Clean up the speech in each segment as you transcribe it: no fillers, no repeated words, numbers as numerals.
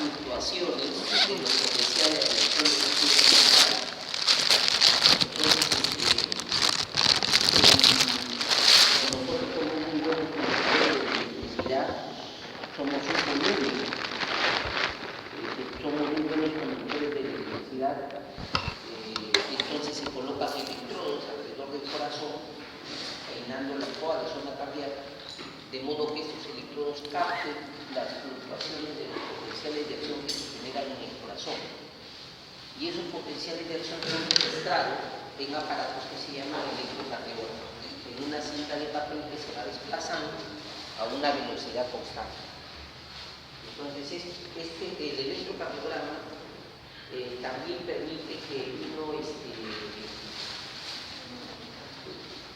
fluctuaciones de los potenciales de elección de flujo central. Entonces, nosotros somos muy buenos conductores de electricidad, somos un volumen, somos muy buenos conductores de electricidad. Entonces se colocan electrodos alrededor del corazón, peinando toda la zona cardíaca, de modo que estos electrodos capten las fluctuaciones de los potenciales de acción que se generan en el corazón. Y esos potenciales de acción son registrados en aparatos que se llaman electrocardiograma, en una cinta de papel que se va desplazando a una velocidad constante. Entonces, el electrocardiograma también permite que uno,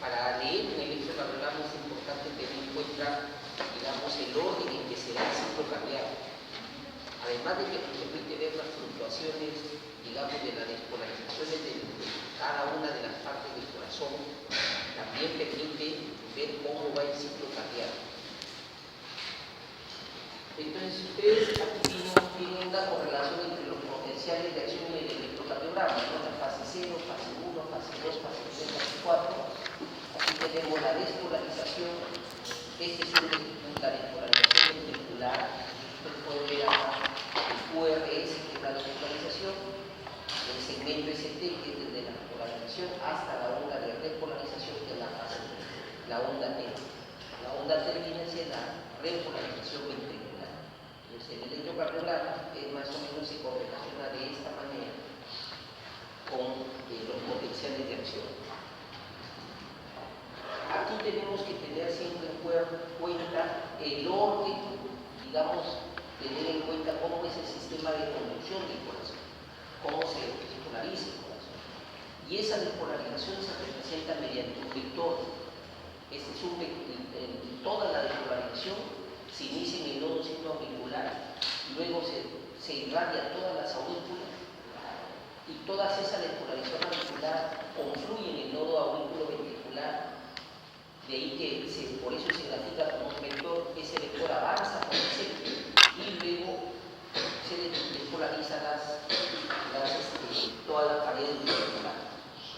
para leer un electrocardiograma es importante tener en cuenta, digamos, el orden en que se da el ciclo cardíaco. Además de que nos permite ver las fluctuaciones, digamos, de las despolarizaciones de cada una de las partes del corazón, también permite ver cómo va el ciclo cardíaco. Entonces, ustedes aquí tienen una correlación entre los potenciales de acción en el electrocardiograma, ¿no? La fase 0, fase 1, fase 2, fase 3, fase 4. Aquí tenemos la despolarización. Este es la despolarización ventricular. Ustedes pueden ver acá el QRS, que es la despolarización, el segmento ST, que es desde la polarización, hasta la onda de repolarización, que es la fase 3, la onda T. La onda T viene a ser la repolarización ventricular. El electrocardiograma más o menos se correlaciona de esta manera con los potenciales de acción. Aquí tenemos que tener siempre en cuenta el orden, digamos, tener en cuenta cómo es el sistema de conducción del corazón, cómo se polariza el corazón. Y esa despolarización se representa mediante un vector. Toda la despolarización se inicia en el nodo sinoauricular, luego se irradia todas las aurículas y toda esa despolarización auricular confluye en el nodo auriculoventricular. De ahí que por eso se grafica como un vector. Ese vector avanza con el centro y luego se despolariza toda la pared ventricular.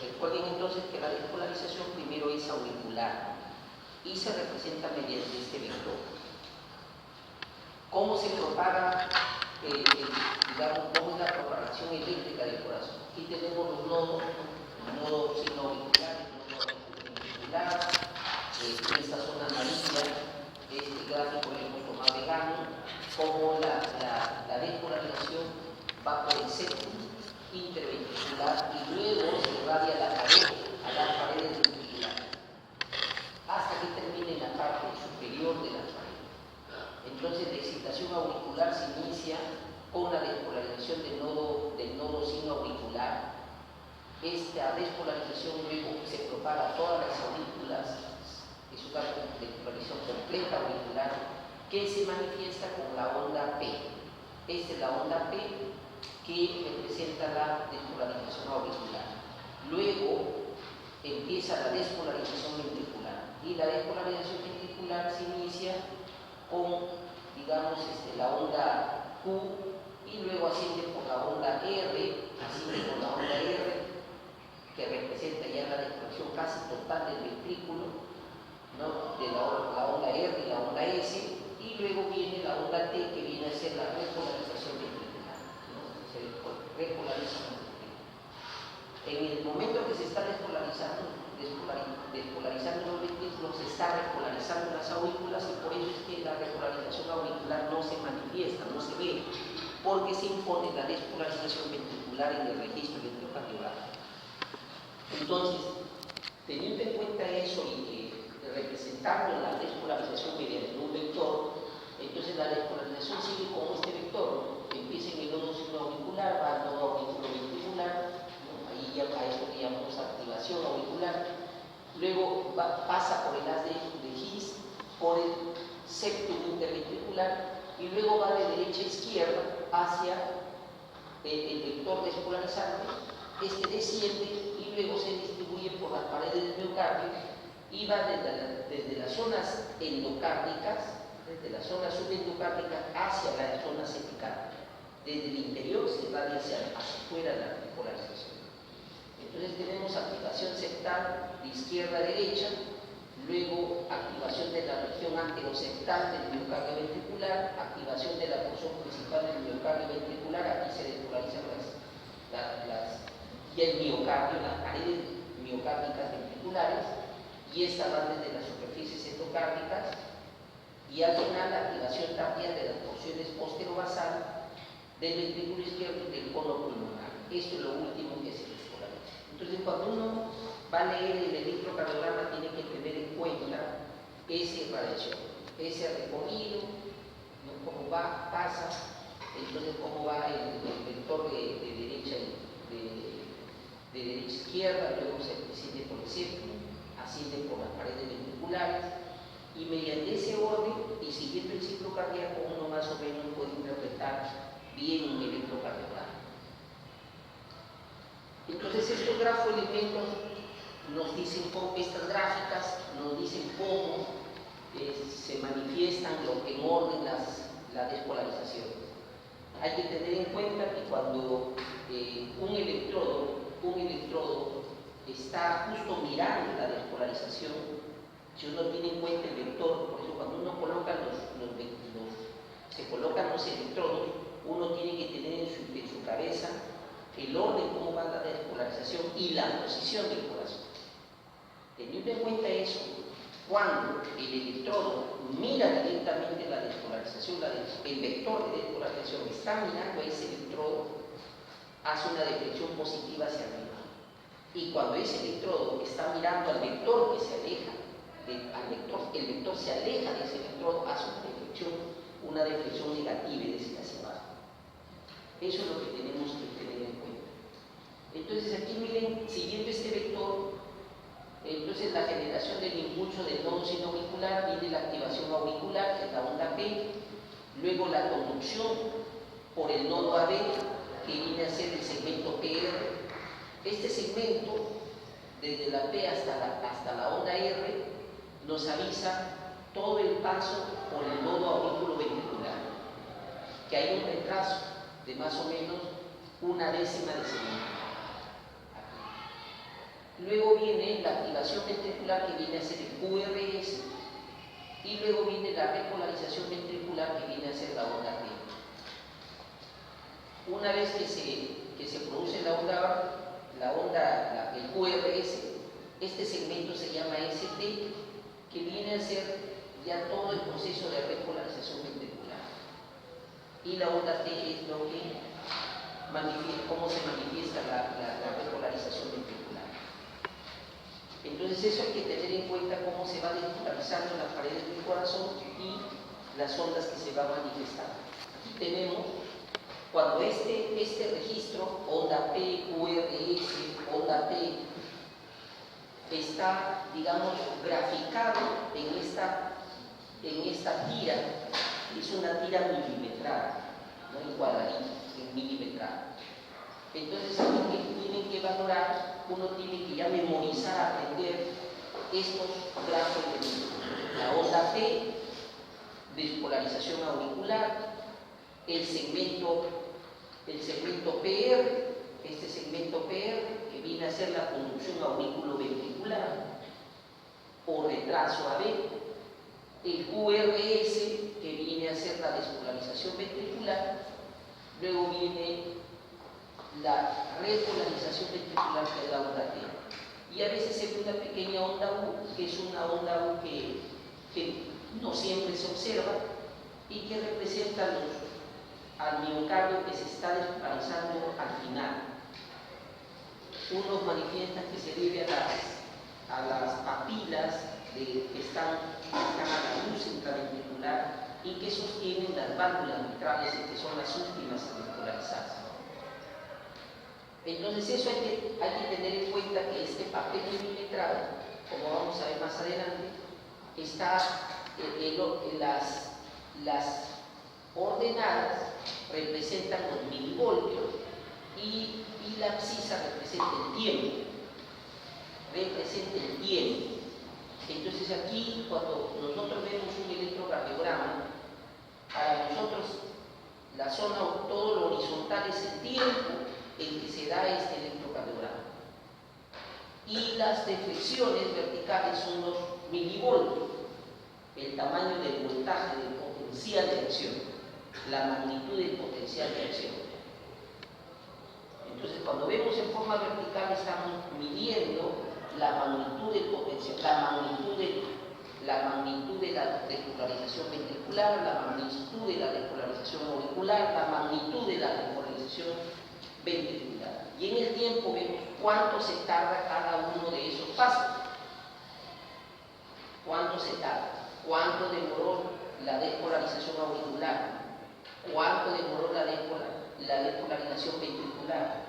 Recuerden entonces que la despolarización primero es auricular y se representa mediante este vector. ¿Cómo se propaga, digamos, cómo es la propagación eléctrica del corazón? Aquí tenemos los nodos, el nodo sinoauricular, el nodo auricular, esta zona amarilla, este gráfico lo hemos tomado de Gano, cómo la despolarización va por el septum interventricular y luego se irradia a las paredes ventriculares, hasta que termine en la parte superior de las paredes. Entonces la excitación auricular se inicia con la despolarización del nodo sinoauricular. Esta despolarización luego se propaga a todas las aurículas, es una despolarización completa auricular que se manifiesta con la onda P. Esta es la onda P que representa la despolarización auricular. Luego empieza la despolarización ventricular y la despolarización ventricular se inicia con, digamos, la onda Q y luego asciende por la onda R, asciende por la onda R, que representa ya la despolarización casi total del ventrículo, ¿no? De la onda R y la onda S, y luego viene la onda T, que viene a ser la repolarización ventricular, ¿no? Se repolariza el ventricular. En el momento que se está despolarizando los ventrículos, se está repolarizando las aurículas, y por eso es que la repolarización auricular no se manifiesta, no se ve, porque se impone la despolarización ventricular en el registro electrocardiográfico. Entonces, teniendo en cuenta eso y que representamos la despolarización mediante un vector, entonces la despolarización sigue con este vector, empieza en el nodo sinoauricular, va al nodo auriculoventricular, ahí ya a esto le llamamos activación auricular, luego pasa por el haz de His, por el septum interventricular, y luego va de derecha a izquierda hacia el vector despolarizante. Este desciende y luego se distribuye por las paredes del miocardio y va desde las zonas endocárdicas, desde la zona subendocárdica hacia las zonas epicárdicas. desde el interior se irradia hacia afuera la polarización. Entonces tenemos activación septal de izquierda a derecha, luego activación de la región anteroseptal del miocardio ventricular, activación de la porción principal del miocardio ventricular, aquí se despolarizan y el miocardio, las paredes miocárdicas ventriculares, y esta va desde las superficies endocárdicas, y al final la activación tardía de las porciones posterobasal del ventrículo izquierdo y del cono pulmonar. Esto es lo último que se despolariza. Entonces, cuando uno va a leer el electrocardiograma, tiene que tener en cuenta esa irradiación, ese recorrido, ¿no? Cómo va, pasa, entonces cómo va el vector de derecha a izquierda, luego se desciende por el septum, asciende por las paredes ventriculares, y mediante ese orden y siguiendo el ciclo cardíaco, uno más o menos puede interpretar bien un electrocardiograma. Entonces, estos grafoelementos nos dicen cómo, estas gráficas nos dicen cómo se manifiestan en orden la despolarización. Hay que tener en cuenta que cuando un electrodo está justo mirando la despolarización, si uno tiene en cuenta el vector, por eso cuando uno coloca se colocan los electrodos, uno tiene que tener en su cabeza el orden, cómo va la despolarización y la posición del corazón. Teniendo en cuenta eso, cuando el electrodo mira directamente la despolarización, el vector de despolarización está mirando a ese electrodo, hace una deflexión positiva hacia arriba. Y cuando ese electrodo está mirando al vector que se aleja, el vector se aleja de ese electrodo, hace una deflexión negativa y decir hacia abajo. Eso es lo que tenemos que tener en cuenta. Entonces aquí miren, siguiendo este vector, entonces la generación del impulso del nodo sinoauricular, viene la activación auricular, que es la onda P, luego la conducción por el nodo AB, que viene a ser el segmento PR. Este segmento, desde la P hasta la onda R, nos avisa todo el paso por el nodo aurículo ventricular, que hay un retraso de más o menos 1/10 de segundo. Luego viene la activación ventricular, que viene a ser el QRS, y luego viene la repolarización ventricular, que viene a ser la onda T. Una vez que se produce el QRS, este segmento se llama ST, que viene a ser ya todo el proceso de repolarización ventricular. Y la onda T es lo que cómo se manifiesta la repolarización ventricular. Entonces eso hay que tener en cuenta cómo se va despolarizando las paredes del corazón y las ondas que se van manifestando. Aquí tenemos cuando este registro, onda P, QRS, onda T, está, digamos, graficado en esta tira, es una tira milimetrada, no en cuadradito, en milimetrada. Entonces aquí tienen que valorar, uno tiene que ya memorizar, aprender estos grafoelementos. La onda P, despolarización auricular, el segmento PR, este segmento PR, que viene a ser la conducción auriculoventricular o retraso AB, el QRS, que viene a ser la despolarización ventricular, luego viene la repolarización ventricular, que es la onda T. Y a veces se ve una pequeña onda U, que es una onda U que no siempre se observa y que representa al miocardio que se está despolarizando al final. Unos manifiestan que se debe a las papilas que están a la luz intraventricular y que sostienen las válvulas mitrales, que son las últimas a despolarizarse. Entonces eso hay que tener en cuenta que este papel milimetrado, como vamos a ver más adelante, está las ordenadas representan los milivoltios y la abscisa representa el tiempo. Entonces aquí, cuando nosotros vemos un electrocardiograma, para nosotros la zona, todo lo horizontal es el tiempo en que se da este electrocardiograma. Y las deflexiones verticales son los milivoltios, el tamaño del voltaje del potencial de acción, la magnitud del potencial de acción. Entonces, cuando vemos en forma vertical, estamos midiendo la magnitud del potencial, la magnitud de la despolarización ventricular, la magnitud de la despolarización auricular, la magnitud de la despolarización ventricular. Y en el tiempo vemos cuánto se tarda cada uno de esos pasos. ¿Cuánto se tarda? ¿Cuánto demoró la despolarización auricular? ¿Cuánto demoró la despolarización ventricular?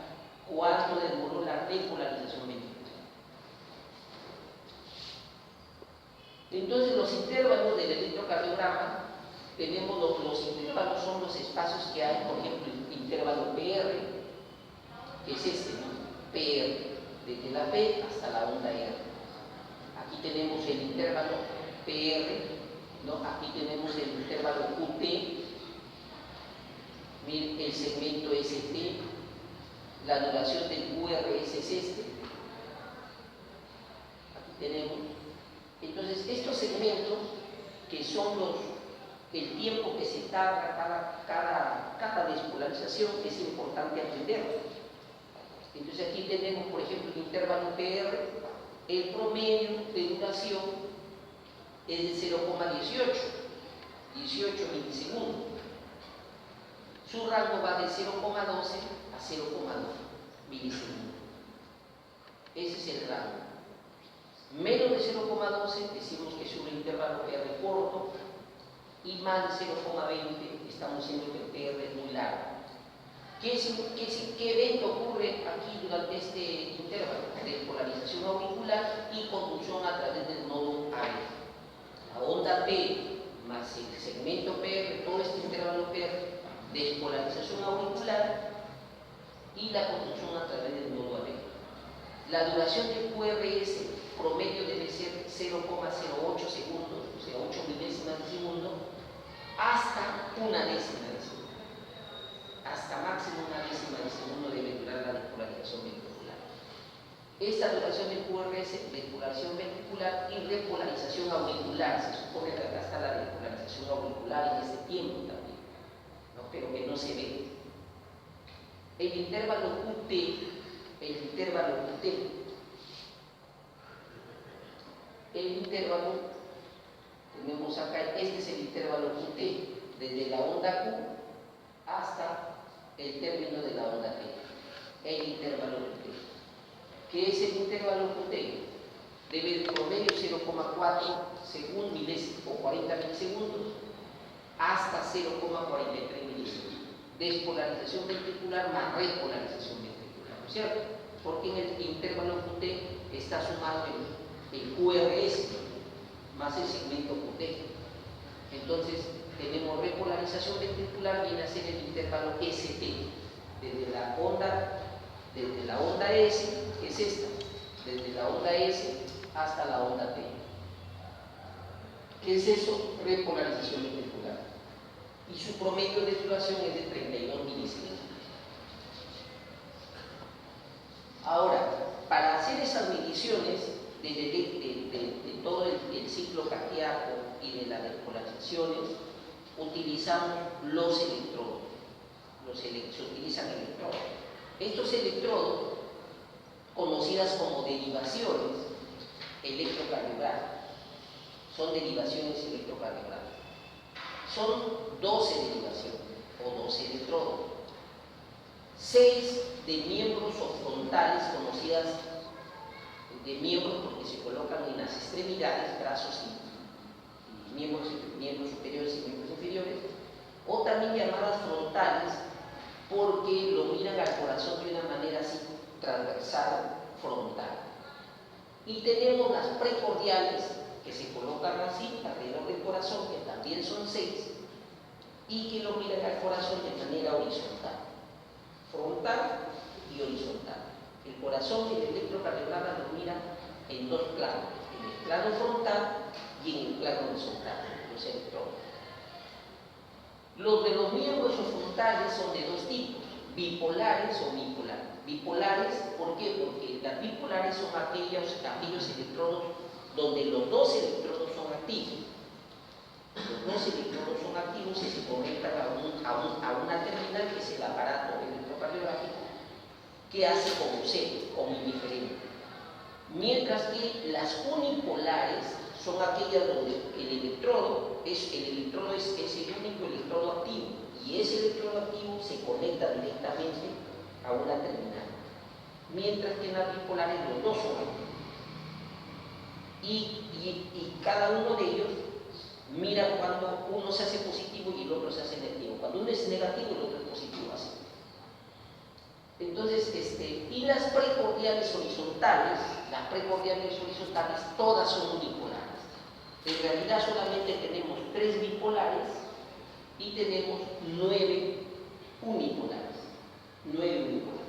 ¿Cuánto demoró la repolarización ventricular? Entonces, los intervalos del electrocardiograma, tenemos los intervalos, son los espacios que hay, por ejemplo, el intervalo PR, que es este, ¿no? PR, desde la P hasta la onda R. Aquí tenemos el intervalo PR, ¿no? Aquí tenemos el intervalo QT, miren, el segmento ST, la duración del QRS es este. Aquí tenemos. Entonces, estos segmentos, que son el tiempo que se tarda cada despolarización, es importante aprenderlo. Entonces, aquí tenemos, por ejemplo, el intervalo PR, el promedio de duración es de 0,18 milisegundos. Su rango va de 0,12 a 0,2 milisegundos. Ese es el rango. Menos de 0,12 decimos que es un intervalo PR corto, y más de 0,20 estamos diciendo que el PR es muy largo. ¿Qué evento ocurre aquí durante este intervalo? Despolarización auricular y conducción a través del nodo A. La onda P más el segmento PR, todo este intervalo PR, despolarización auricular y la conducción a través del nodo AB. La duración del QRS promedio debe ser 0,08 segundos, o sea, 8 milésimas de segundo, hasta una décima de segundo. Hasta máximo una décima de segundo debe durar la despolarización ventricular. Esta duración del QRS, despolarización ventricular y repolarización auricular. Se supone que acá está la despolarización auricular en este tiempo también, ¿no? Pero que no se ve. El intervalo QT, tenemos acá, este es el intervalo QT, desde la onda Q hasta el término de la onda T, el intervalo QT. ¿Qué es el intervalo QT? Debe de promedio 0,4 segundos o 40 milisegundos hasta 0,43 milisegundos. Despolarización ventricular más repolarización ventricular, ¿no es cierto? Porque en el intervalo QT está sumado el QRS más el segmento QT. Entonces, tenemos repolarización ventricular, viene a ser el intervalo ST, desde la onda S, que es esta, desde la onda S hasta la onda T. ¿Qué es eso? Repolarización ventricular. Y su promedio de duración es de 32 milisegundos. Ahora, para hacer esas mediciones de todo el ciclo cardíaco y de las despolarizaciones, utilizamos los electrodos. Se utilizan electrodos. Estos electrodos, conocidas como derivaciones electrocardiográficas, son derivaciones electrocardiográficas. Son 12 derivaciones o 12 electrodos. 6 de miembros o frontales, conocidas de miembros porque se colocan en las extremidades, brazos y miembros superiores y miembros inferiores, o también llamadas frontales porque lo miran al corazón de una manera así transversal, frontal. Y tenemos las precordiales que se colocan así alrededor del corazón, que también son 6, y que lo miran al corazón de manera horizontal, frontal y horizontal. El corazón y el electrocardiograma lo miran en dos planos, en el plano frontal y en el plano horizontal, los electrodos. Los de los miembros frontales son de dos tipos. bipolares o bipolares. Bipolares, ¿por qué? Porque las bipolares son aquellos electrodos donde los dos electrodos son activos. Los dos electrodos son activos y se conectan a una terminal que es el aparato electrocardiográfico que hace como cero, como indiferente. Mientras que las unipolares son aquellas donde el electrodo es el único electrodo activo y ese electrodo activo se conecta directamente a una terminal. Mientras que en las bipolares los dos son activos. Y cada uno de ellos mira cuando uno se hace positivo y el otro se hace negativo. Cuando uno es negativo, el otro es positivo, así. Entonces, y las precordiales horizontales, todas son unipolares. En realidad solamente tenemos 3 bipolares y tenemos 9 unipolares. 9 unipolares.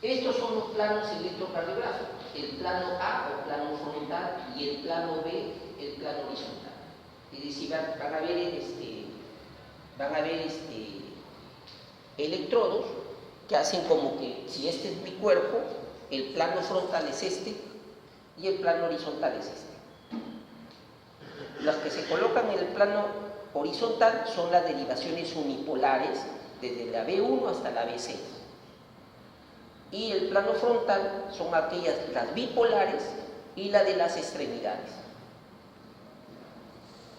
Estos son los planos electrocardiográficos, el plano A o plano frontal y el plano B, el plano horizontal. Es decir, van a ver electrodos que hacen como que si este es mi cuerpo, el plano frontal es este y el plano horizontal es este. Las que se colocan en el plano horizontal son las derivaciones unipolares desde la B1 hasta la B6. Y el plano frontal son las bipolares y la de las extremidades,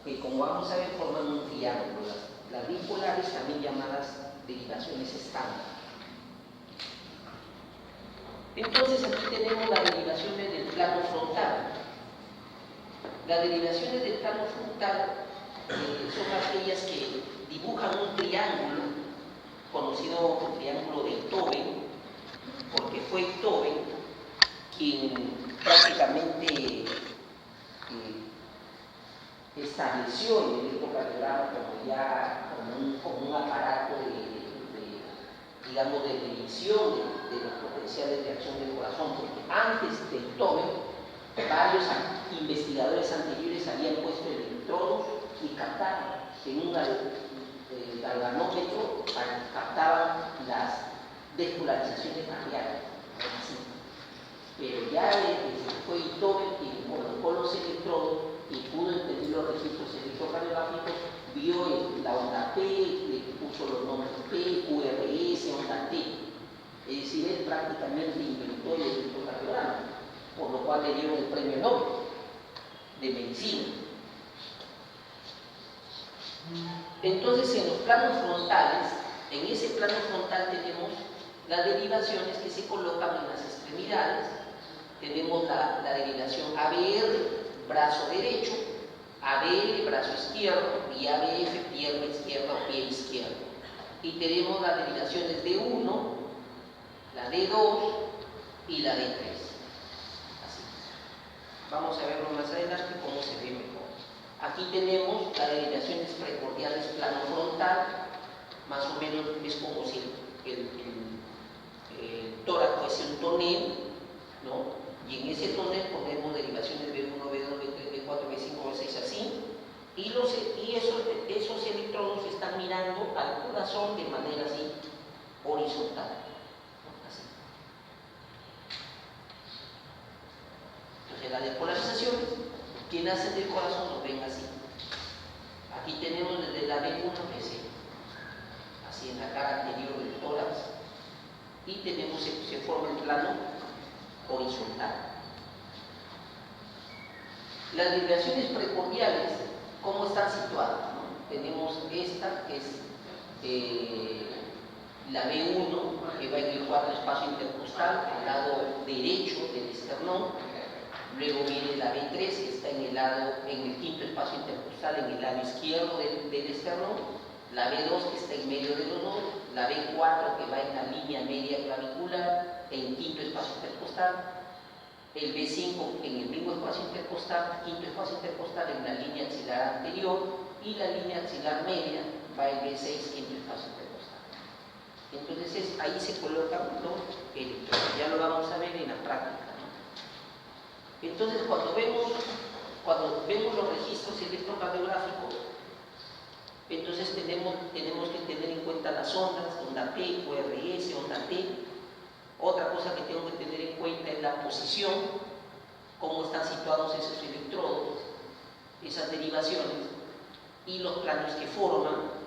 que como vamos a ver forman un triángulo. Las bipolares también llamadas derivaciones estándar. Entonces aquí tenemos las derivaciones del plano frontal. Las derivaciones del plano frontal son aquellas que dibujan un triángulo conocido como triángulo de Tobin, porque fue Tobin quien prácticamente estableció el electrocardiograma como un aparato digamos, de medición de los potenciales de acción del corazón, porque antes de Tobin, varios investigadores anteriores habían puesto electrodos y captaban en un galvanómetro, captaban las despolarizaciones cardíacas. Pero ya fue Tobin quien colocó los electrodos y pudo entender los registros electrocardiográficos, vio la onda P, le puso los nombres P, QRS, onda T. Es decir, él prácticamente inventó el electrocardiograma, por lo cual le dieron el premio Nobel de medicina. Entonces, en los planos frontales, en ese plano frontal tenemos las derivaciones que se colocan en las extremidades. Tenemos la derivación ABR, brazo derecho, ABL, brazo izquierdo, y ABF, pierna izquierda o pie izquierdo. Y tenemos las derivaciones D1, la D2 y la D3. Así. Vamos a verlo más adelante cómo se ve mejor. Aquí tenemos las derivaciones precordiales plano frontal, más o menos es como si el tórax fuese un tonel, ¿no? Y en ese tonel ponemos derivaciones B1, B2, B3, B4, B5, B6, así. Y esos electrodos están mirando al corazón de manera así, horizontal. Así. Entonces las despolarizaciones que nacen del corazón nos ven así. Aquí tenemos desde la B1 B6, así en la cara anterior del tórax, y tenemos, se forma el plano horizontal. Las derivaciones precordiales, ¿cómo están situadas? ¿No? Tenemos esta que es la B1, que va en el cuarto espacio intercostal, al lado derecho del esternón. Luego viene la B3, que está en el quinto espacio intercostal, en el lado izquierdo del esternón. La B2, que está en medio de los dos. La B4, que va en la línea media clavicular, en quinto espacio intercostal. El B5 en el mismo espacio intercostal, quinto espacio intercostal en la línea axilar anterior, y la línea axilar media va en B6, quinto espacio intercostal. Entonces ahí se colocan los electrodos, ya lo vamos a ver en la práctica, ¿no? Entonces cuando vemos los registros electrocardiográficos, Entonces tenemos que tener en cuenta las ondas, onda P, ORS, onda T. Otra cosa que tengo que tener en cuenta es la posición, cómo están situados esos electrodos, esas derivaciones y los planos que forman.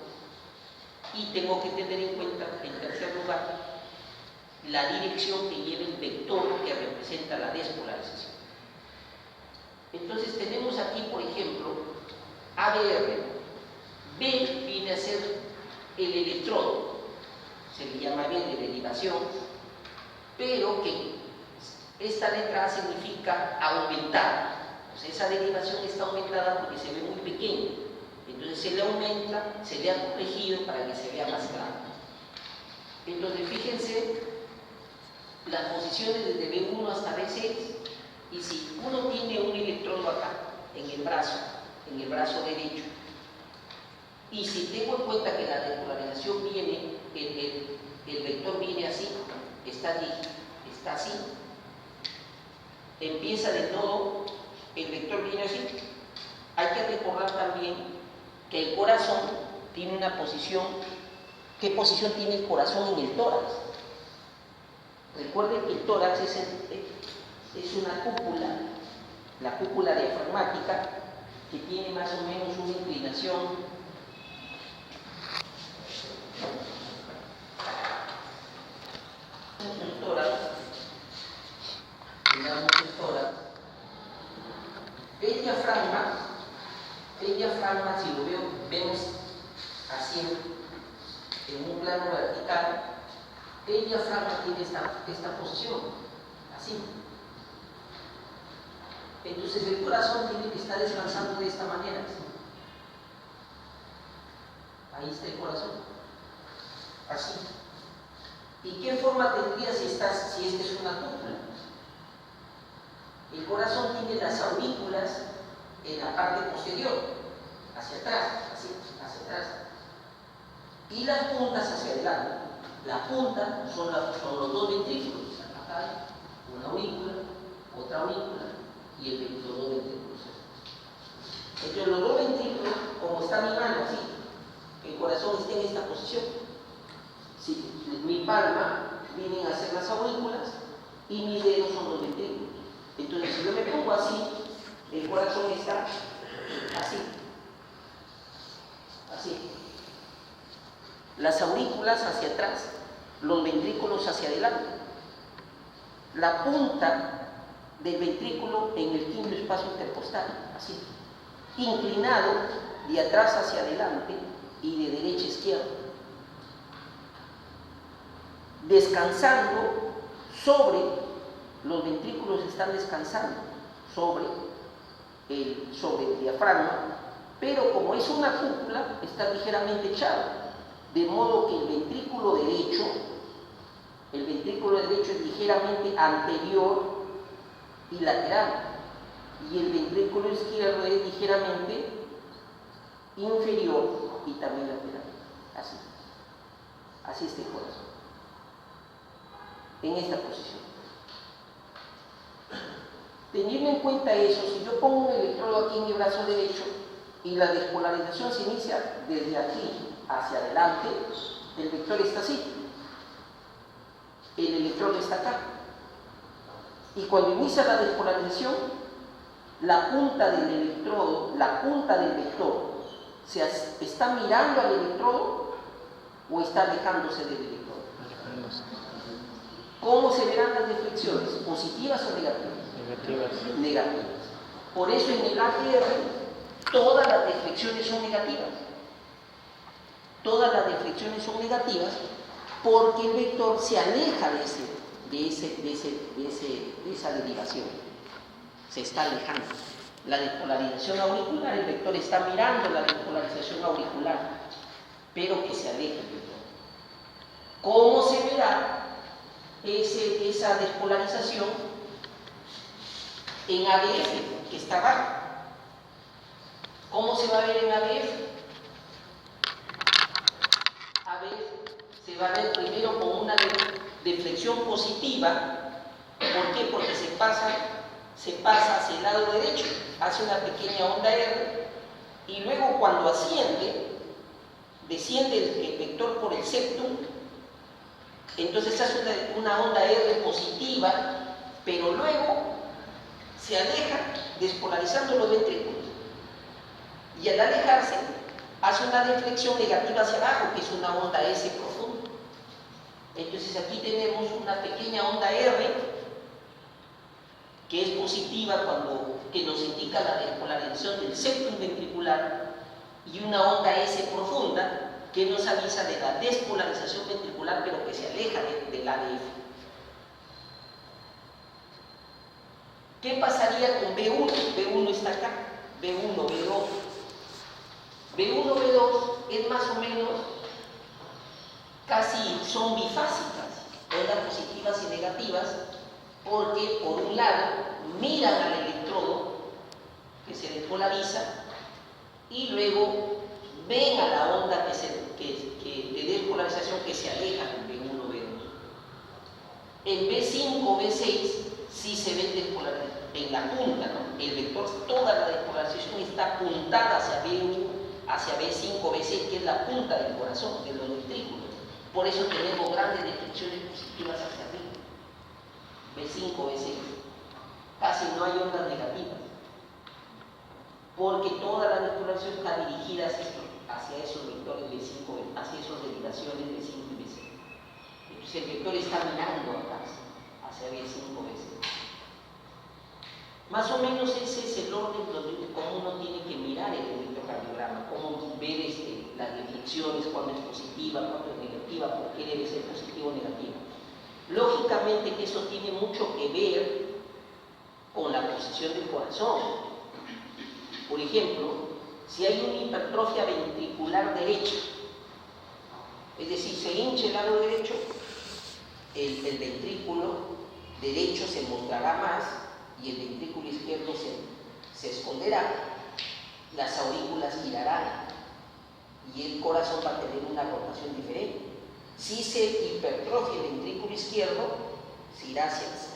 Y tengo que tener en cuenta, en tercer lugar, la dirección que lleva el vector que representa la despolarización. Entonces tenemos aquí, por ejemplo, ABR. B viene a ser el electrodo, se le llama B de derivación, pero que esta letra A significa aumentar. O sea, esa derivación está aumentada porque se ve muy pequeña. Entonces se le aumenta, se le ha corregido para que se vea más grande. Entonces fíjense las posiciones desde B1 hasta B6, y si uno tiene un electrodo acá, en el brazo derecho, y si tengo en cuenta que la despolarización viene, el vector viene así, está así, empieza de nodo, el vector viene así. Hay que recordar también que el corazón tiene una posición. ¿Qué posición tiene el corazón en el tórax? Recuerden que el tórax es una cúpula, la cúpula diafragmática, que tiene más o menos una inclinación el tórax, miramos el tórax, el diafragma, si lo vemos así en un plano vertical, el diafragma tiene esta posición, así. Entonces el corazón tiene que estar descansando de esta manera. Ahí está el corazón, así. ¿Y qué forma tendría si esta es una cúpula? El corazón tiene las aurículas en la parte posterior, hacia atrás, así, hacia atrás, y las puntas hacia adelante. La punta son los dos ventrículos, acá hay una aurícula, otra aurícula y los dos ventrículos. Entonces los dos ventrículos, como está mi mano así, el corazón está en esta posición. Si mi palma vienen a ser las aurículas y mis dedos son los ventrículos. Entonces si yo me pongo así, el corazón está así, así. Las aurículas hacia atrás, los ventrículos hacia adelante. La punta del ventrículo en el quinto espacio intercostal, así. Inclinado de atrás hacia adelante y de derecha a izquierda. Descansando sobre, los ventrículos están descansando sobre el diafragma, pero como es una cúpula, está ligeramente echado. De modo que el ventrículo derecho es ligeramente anterior y lateral, y el ventrículo izquierdo es ligeramente inferior y también lateral. Así está el corazón, en esta posición. Teniendo en cuenta eso, si yo pongo un electrodo aquí en mi brazo derecho y la despolarización se inicia desde aquí hacia adelante, el vector está así, el electrodo está acá, y cuando inicia la despolarización, la punta del electrodo, la punta del vector, ¿está mirando al electrodo o está alejándose del electrodo? ¿Cómo se verán las deflexiones? ¿Positivas o negativas? Negativas. Por eso en el ATR todas las deflexiones son negativas. Todas las deflexiones son negativas porque el vector se aleja de esa derivación. Se está alejando. La despolarización auricular, el vector está mirando la despolarización auricular, pero que se aleja el vector. ¿Cómo se verá esa despolarización? En ABF, que está abajo. ¿Cómo se va a ver en ABF? ABF se va a ver primero con una deflexión positiva. ¿Por qué? Porque se pasa hacia el lado derecho, hace una pequeña onda R, y luego cuando asciende, desciende el vector por el septum, entonces hace una onda R positiva, pero luego se aleja despolarizando los ventrículos. Y al alejarse, hace una deflexión negativa hacia abajo, que es una onda S profunda. Entonces aquí tenemos una pequeña onda R, que es positiva que nos indica la despolarización del septum ventricular, y una onda S profunda, que nos avisa de la despolarización ventricular, pero que se aleja del ADF. ¿Qué pasaría con B1? B1 está acá, B1, B2. B1, B2 es más o menos casi son bifásicas, ondas positivas y negativas, porque por un lado miran al electrodo que se despolariza y luego ven a la onda de despolarización que se aleja en B1, B2. En B5, B6 sí se ve despolarización en la punta, ¿no? El vector, toda la despolarización está apuntada hacia B1, hacia B5, B6, que es la punta del corazón, de los ventrículos. Por eso tenemos grandes deflexiones positivas hacia arriba. B5, B6. Casi no hay ondas negativas, porque toda la despolarización está dirigida hacia esos vectores B5, hacia esas derivaciones B5 y B6. Entonces el vector está mirando acá, hacia B5, B6. Más o menos ese es el orden de cómo uno tiene que mirar el electrocardiograma, cómo ver las deflexiones, cuándo es positiva, cuándo es negativa, por qué debe ser positivo o negativo. Lógicamente que eso tiene mucho que ver con la posición del corazón. Por ejemplo, si hay una hipertrofia ventricular derecha, es decir, se hincha el lado derecho, el ventrículo derecho se mostrará más y el ventrículo izquierdo se esconderá, las aurículas girarán y el corazón va a tener una rotación diferente. Si se hipertrofia el ventrículo izquierdo, se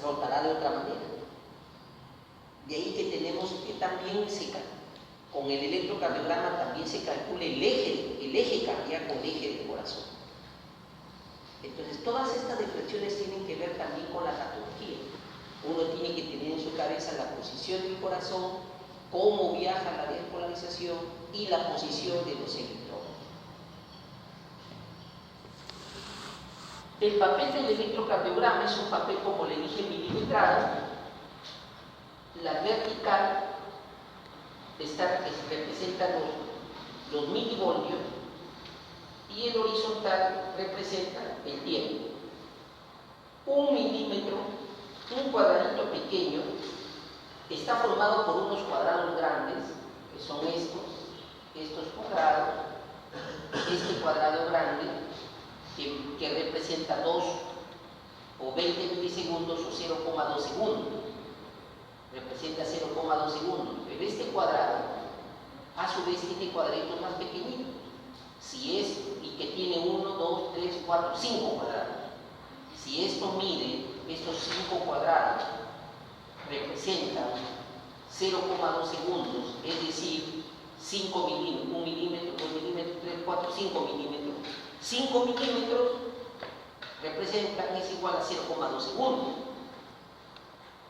rotará de otra manera. De ahí que tenemos que también con el electrocardiograma también se calcula el eje cardíaco, el eje del corazón. Entonces todas estas deflexiones tienen que ver también con la patología. Uno tiene que tener en su cabeza la posición del corazón, cómo viaja la despolarización y la posición de los electrodos. El papel del electrocardiograma es un papel, como le dije, milimetrado. La vertical representa los milivoltios y el horizontal representa el tiempo. 1 milímetro, un cuadradito pequeño, está formado por unos cuadrados grandes, que son estos cuadrados, este cuadrado grande, que representa 2 o 20 milisegundos o 0,2 segundos. Representa 0,2 segundos, pero este cuadrado a su vez tiene cuadraditos más pequeñitos, y que tiene 1, 2, 3, 4, 5 cuadrados. Si esto mide, estos 5 cuadrados representan 0,2 segundos, es decir, 5 milímetros, 1 milímetro, 2 milímetros, 3, 4, 5 milímetros. 5 milímetros es igual a 0,2 segundos.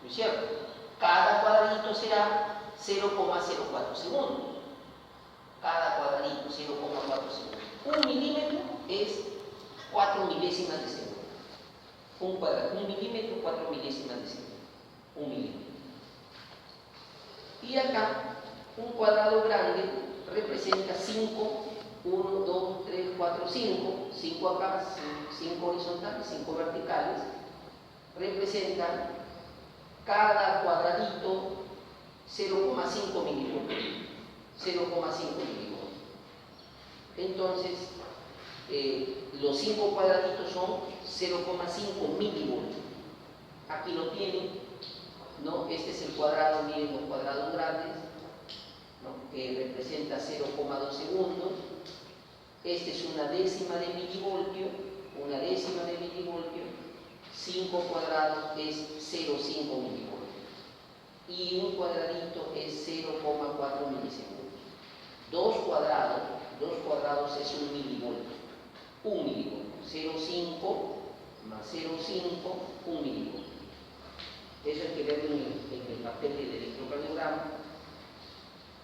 ¿No es cierto? Cada cuadradito será 0,04 segundos. Cada cuadradito 0,4 segundos. 1 milímetro es 4 milésimas de segundo. Un milímetro, 4 milésimas de segundo. 1 milímetro. Y acá, un cuadrado grande representa 5, 1, 2, 3, 4, 5. 5 acá, 5 horizontales, 5 verticales. Representan cada cuadradito 0,5 milivoltios. 0,5 milivoltios. Entonces, los 5 cuadraditos son 0,5 milivoltios. Aquí lo tienen, ¿no? Este es el cuadrado, miren los cuadrados grandes, ¿no? Que representa 0,2 segundos. Este es una décima de milivoltio, 5 cuadrados es 0,5 milivoltios. Y un cuadradito es 0,4 milisegundos. 2 cuadrados es 1 milivoltio. 1 milivoltio. 0,5 más 0,5, 1 milivoltio. Eso hay que verlo en el papel del electrocardiograma.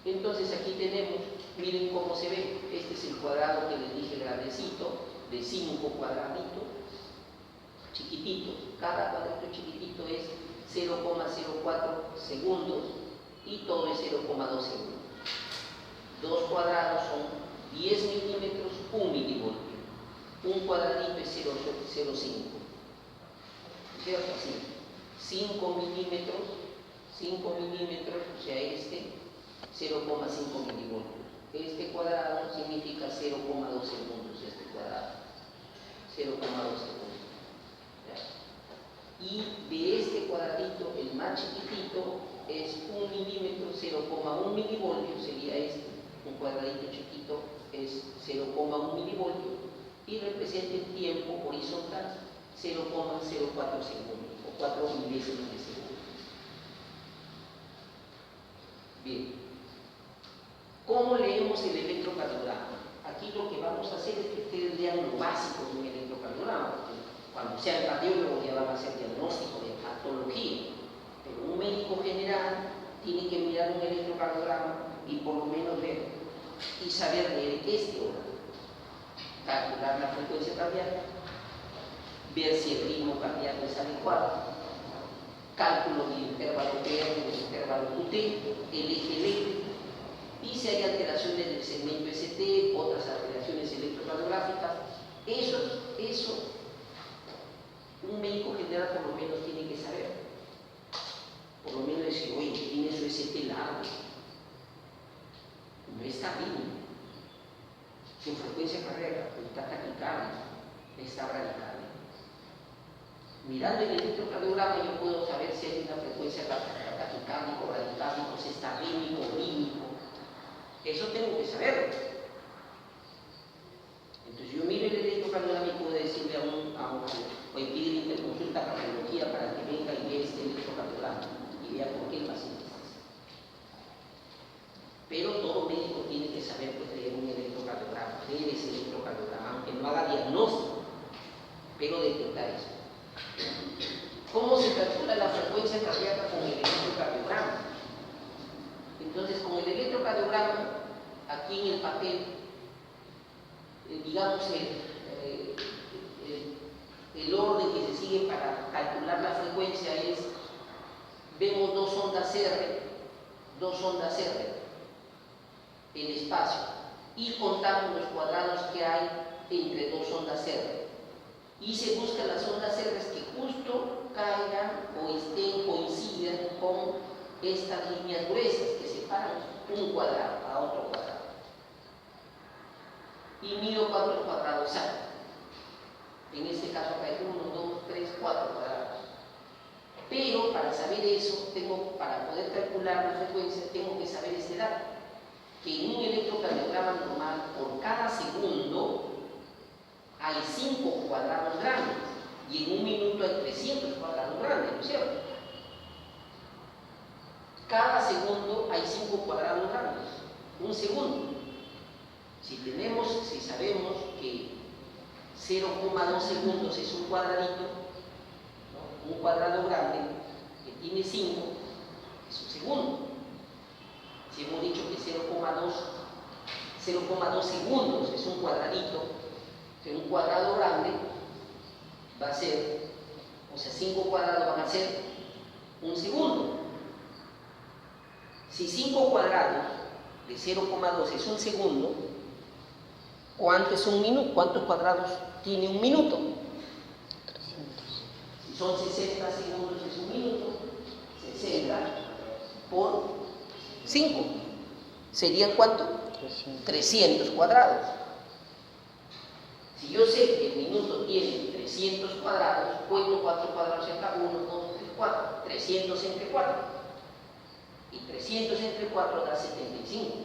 Entonces aquí tenemos, miren cómo se ve, este es el cuadrado que les dije grandecito, de 5 cuadraditos, chiquititos, cada cuadrito chiquitito es 0,04 segundos y todo es 0,2 segundos. 2 cuadrados son 10 milímetros, 1 milivoltio. Un cuadradito es 0,05. ¿Cierto? Así. 5 milímetros, o sea, este 0,5 milivoltios. Este cuadrado significa 0,2 segundos, este cuadrado. 0,2 segundos. ¿Ya? Y de este cuadradito, el más chiquitito, es 1 milímetro, 0,1 milivoltio, sería este. Un cuadradito chiquito es 0,1 milivoltio y representa el tiempo horizontal 0,04 segundos o 4 milésimas de segundo. Bien, ¿cómo leemos el electrocardiograma? Aquí lo que vamos a hacer es que ustedes lean lo básico de un electrocardiograma, porque cuando sean radiólogos ya van a hacer diagnóstico de patología, pero un médico general tiene que mirar un electrocardiograma y por lo menos ver y saber leer este órgano, calcular la frecuencia cardíaca, ver si el ritmo cardíaco es adecuado, cálculo del intervalo PR, del intervalo QT, el eje eléctrico, y si hay alteraciones del segmento ST, otras alteraciones electrocardiográficas. Eso un médico general por lo menos tiene que saber. Por lo menos decir, oye, tiene su ST largo, no está bien, su frecuencia cardíaca está taquicardia, está bradicardia. Mirando el electrocardiograma yo puedo saber si hay una frecuencia taquicárdico, bradicárdico, si está rítmico o rítmico. Eso tengo que saberlo. Entonces yo miro el electrocardiograma y puedo decirle o pedir interconsulta a cardiología para que venga y vea este electrocardiograma y vea por qué el paciente está así. Pero todo médico tiene que saber pues, leer un electrocardiograma, leer ese electrocardiograma, aunque no haga diagnóstico, pero detectar eso. ¿Cómo se calcula la frecuencia cardíaca con el electrocardiograma? Entonces, con el electrocardiograma, aquí en el papel, digamos, el orden que se sigue para calcular la frecuencia es, vemos dos ondas R, el espacio, y contamos los cuadrados que hay entre dos ondas R. Y se buscan las ondas R que justo caigan o coincidan con estas líneas gruesas que separan un cuadrado a otro cuadrado. Y mido cuántos cuadrados hay. En este caso acá hay 1, 2, 3, 4 cuadrados. Pero para saber eso, para poder calcular la frecuencia, tengo que saber este dato. Que en un electrocardiograma normal, por cada segundo, hay 5 cuadrados grandes. Y en un minuto hay 300 cuadrados grandes, ¿no es cierto? Cada segundo hay 5 cuadrados grandes. Un segundo. Si sabemos que 0,2 segundos es un cuadradito, ¿no? Un cuadrado grande que tiene 5 es un segundo. Si hemos dicho que 0,2 segundos es un cuadradito, que un cuadrado grande va a ser, o sea, 5 cuadrados van a ser un segundo. Si 5 cuadrados de 0,2 es un segundo, ¿cuánto es un minuto? ¿Cuántos cuadrados tiene un minuto? 300. Si son 60 segundos es un minuto, 60 por 5. ¿Serían cuánto? 300 cuadrados. Si yo sé que el minuto tiene 300 cuadrados, cuento 4 cuadrados acá, 1, 2, 3, 4, 300 entre 4. Y 300 entre 4 da 75.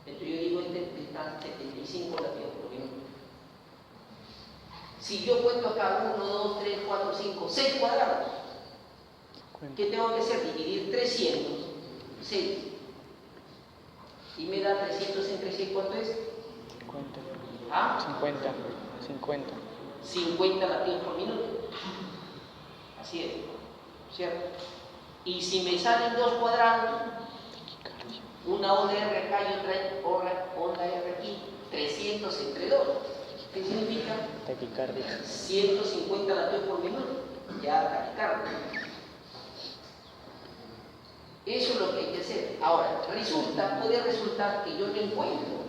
Entonces yo digo, está 75 latidos por minuto. Si yo cuento acá 1, 2, 3, 4, 5, 6 cuadrados, ¿qué tengo que hacer? Dividir 300, 6. Y me da 300 entre 6, ¿cuánto es? 50. ¿Ah? 50 latidos por minuto. Así es, ¿cierto? Y si me salen dos cuadrados, una onda R acá y otra onda R aquí, 300 entre 2. ¿Qué significa? Taquicardia. 150 latidos por minuto. Ya taquicardia. Eso es lo que hay que hacer. Ahora, puede resultar que yo no encuentro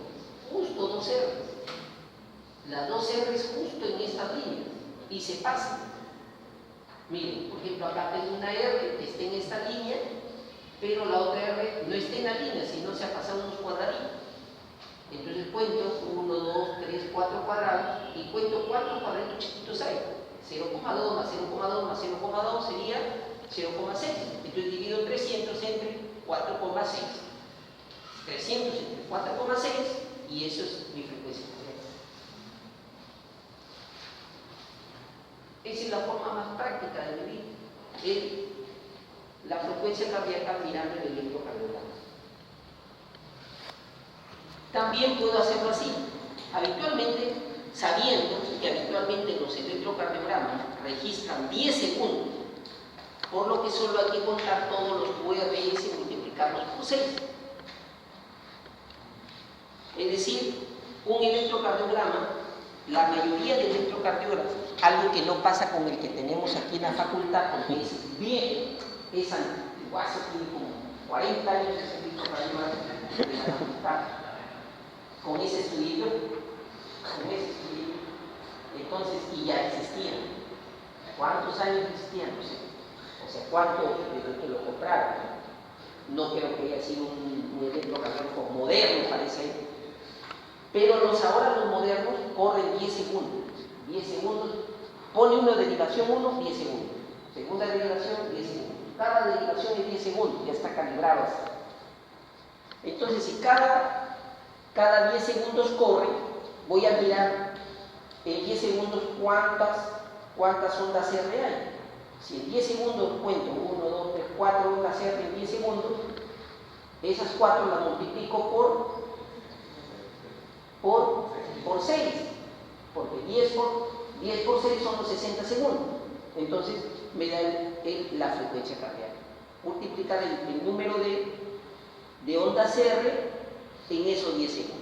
justo dos R's. Las dos R's justo en esta línea y se pasan. Miren, por ejemplo, acá tengo una R que está en esta línea, pero la otra R no está en la línea, sino se ha pasado unos cuadraditos. Entonces cuento 1, 2, 3, 4 cuadrados y cuento cuántos cuadraditos chiquitos hay. 0,2 más 0,2 más 0,2 sería 0,6. Entonces divido 300 entre 4,6. 300 entre 4,6 y eso es mi frecuencia cardíaca. Esa es la forma más práctica de medir la frecuencia cardíaca mirando el electrocardiograma. También puedo hacerlo así. Habitualmente, sabiendo que habitualmente los electrocardiogramas registran 10 segundos, por lo que solo hay que contar todos los QRS y multiplicarlos por 6. Es decir, un electrocardiograma, la mayoría de electrocardiógrafos, algo que no pasa con el que tenemos aquí en la facultad, porque es viejo, es antiguo, hace como 40 años ese electrocardiograma de la facultad, con ese estudio, entonces, y ya existían. ¿Cuántos años existían? No sé. O sea, ¿cuánto desde que lo compraron? No creo que haya sido un electrocardiógrafo moderno, parece. Pero ahora los modernos corren 10 segundos. 10 segundos, pone una derivación 1, 10 segundos. Segunda derivación, 10 segundos. Cada derivación es 10 segundos, ya está calibrado así. Entonces, si cada 10 segundos corre, voy a mirar en 10 segundos cuántas ondas R hay. Si en 10 segundos cuento 1, 2, 3, 4 ondas R en 10 segundos, esas 4 las multiplico por 6, porque 10 por 6 son los 60 segundos. Entonces me da la frecuencia cardíaca. Multiplicar el número de ondas R en esos 10 segundos.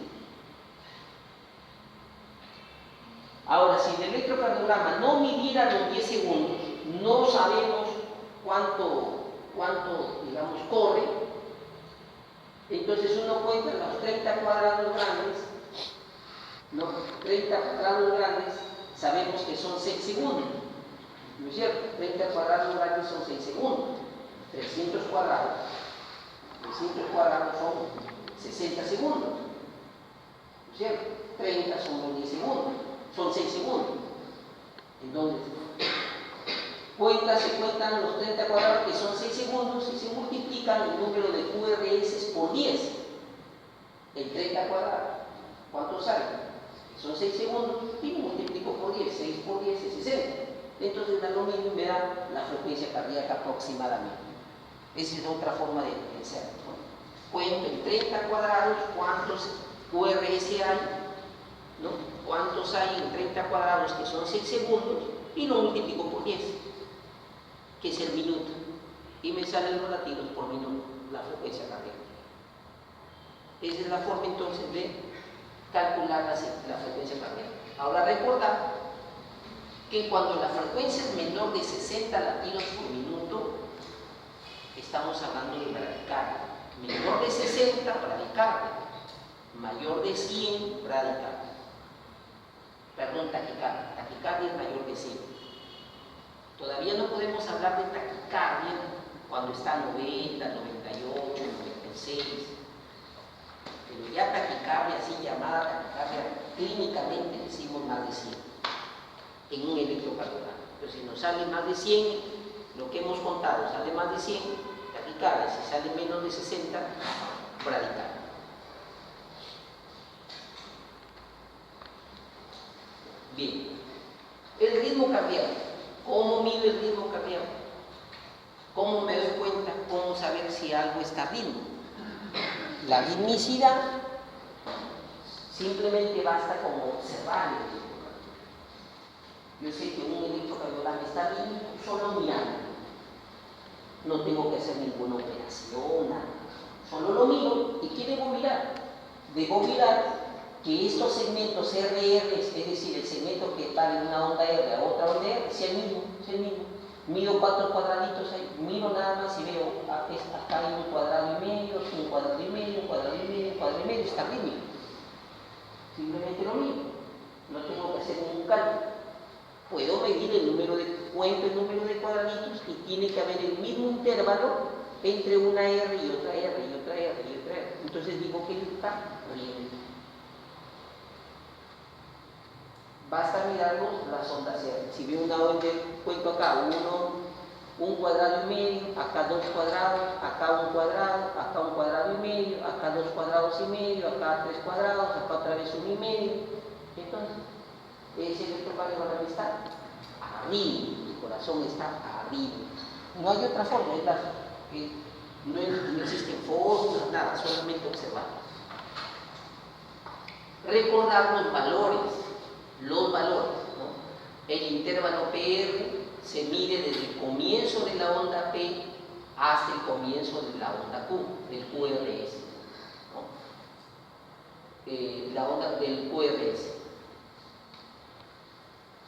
Ahora, si el electrocardiograma no midiera los 10 segundos, no sabemos cuánto digamos, corre. Entonces uno cuenta los 30 cuadrados grandes, ¿no? 30 cuadrados grandes, sabemos que son 6 segundos, ¿no es cierto? 30 cuadrados grandes son 6 segundos. 300 cuadrados son 60 segundos, ¿no es cierto? 30 son 10 segundos, son 6 segundos. Entonces, se cuentan los 30 cuadrados que son 6 segundos y se multiplican el número de QRS por 10. El 30 cuadrados, ¿cuánto sale? Son 6 segundos y multiplico por 10. 6 por 10 es 60. Entonces da lo mismo y me da la frecuencia cardíaca aproximadamente. Esa es otra forma de pensar, ¿no? Cuento en 30 cuadrados cuántos QRS hay, ¿no? Cuántos hay en 30 cuadrados que son 6 segundos y lo multiplico por 10, que es el minuto, y me salen los latidos por minuto, la frecuencia cardíaca. Esa es la forma entonces de calcular la frecuencia cardíaca. Ahora recordar que cuando la frecuencia es menor de 60 latidos por minuto, estamos hablando de bradicardia. Menor de 60, bradicardia. Mayor de 100, bradicardia. Perdón, taquicardia. Taquicardia es mayor de 100. Todavía no podemos hablar de taquicardia cuando está a 90, 98, 96. Pero ya taquicardia, así llamada taquicardia, clínicamente decimos más de 100 en un electrocardiograma. Entonces, si nos sale más de 100, lo que hemos contado sale más de 100, taquicardia. Si sale menos de 60, bradicardia. Bien, el ritmo cardíaco. ¿Cómo mido el ritmo cardíaco? ¿Cómo me doy cuenta? ¿Cómo saber si algo está bien? La ritmicidad simplemente basta con observar. Yo sé que un electrocardiograma está bien, solo mirando. No tengo que hacer ninguna operación, nada. Solo lo miro. ¿Y qué debo mirar? Debo mirar que estos segmentos RR, es decir, el segmento que va de una onda R a otra onda R, sea el mismo, Miro 4 cuadraditos ahí, miro nada más y veo, acá hay un cuadrado y medio, un cuadrado y medio, un cuadrado y medio, un cuadrado y medio, está rítmico. Simplemente lo miro, no tengo que hacer ningún cálculo. Puedo medir el número de cuadraditos y tiene que haber el mismo intervalo entre una R y otra R y otra R y otra R. Entonces digo que está bien. Basta mirarlos las ondas R. Si veo una onda, cuento acá, un cuadrado y medio, acá 2 cuadrados, acá un cuadrado y medio, acá 2 cuadrados y medio, acá 3 cuadrados, acá otra vez 1 y medio. Entonces, ese electrocardiograma está arriba, el corazón está arriba. No hay otra forma, no existen fórmulas, nada, solamente observar. Recordar los valores, ¿no? El intervalo PR se mide desde el comienzo de la onda P hasta el comienzo de la onda Q, del QRS, ¿no? La onda del QRS.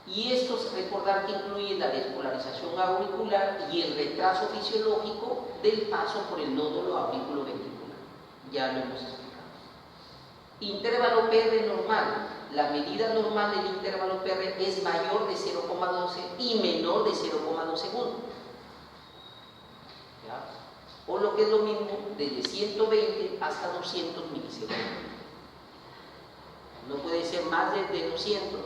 Y esto es recordar que incluye la despolarización auricular y el retraso fisiológico del paso por el nódulo auriculoventricular. Ya lo hemos explicado. Intervalo PR normal. La medida normal del intervalo PR es mayor de 0,12 y menor de 0,2 segundos. ¿Ya? O lo que es lo mismo, desde 120 hasta 200 milisegundos. No puede ser más de 200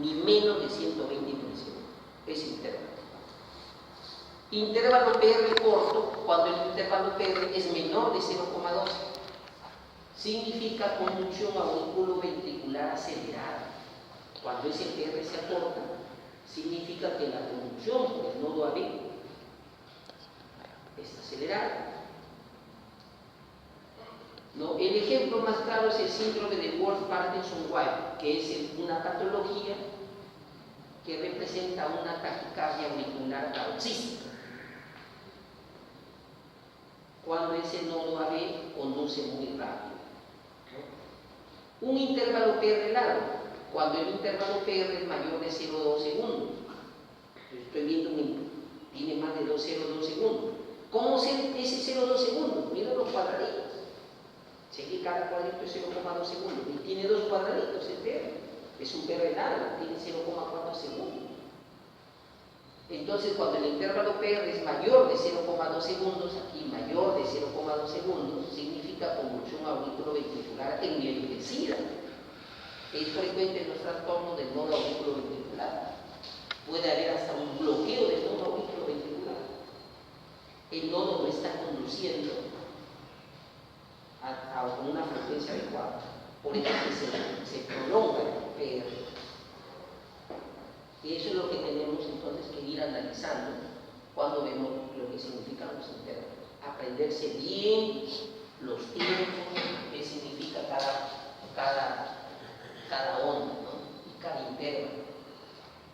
ni menos de 120 milisegundos. Es intervalo. Intervalo PR corto, cuando el intervalo PR es menor de 0,12. Significa conducción auriculoventricular acelerada. Cuando ese PR se acorta, significa que la conducción por el nodo AB está acelerada. ¿No? El ejemplo más claro es el síndrome de Wolff-Parkinson-White, que es una patología que representa una taquicardia auricular paroxística. Cuando ese nodo AB conduce muy rápido. Un intervalo PR largo, cuando el intervalo PR es mayor de 0,2 segundos. Estoy viendo tiene más de 0,2 segundos. ¿Cómo sé ese 0,2 segundos? Mira los cuadraditos. Sé que cada cuadrito es 0,2 segundos y tiene 2 cuadraditos el PR. Es un PR largo, tiene 0,4 segundos. Entonces, cuando el intervalo PR es mayor de 0,2 segundos, aquí mayor de 0,2 segundos, significa convulsión auriculoventricular enlenecida. Es frecuente en los trastornos del nodo auriculoventricular. Puede haber hasta un bloqueo del nodo auriculoventricular. El nodo no está conduciendo con una frecuencia adecuada. Por eso se prolonga el PR. Y eso es lo que tenemos entonces que ir analizando cuando vemos lo que significan los intervalos. Aprenderse bien los tiempos, qué significa cada onda, ¿no? Y cada intervalo.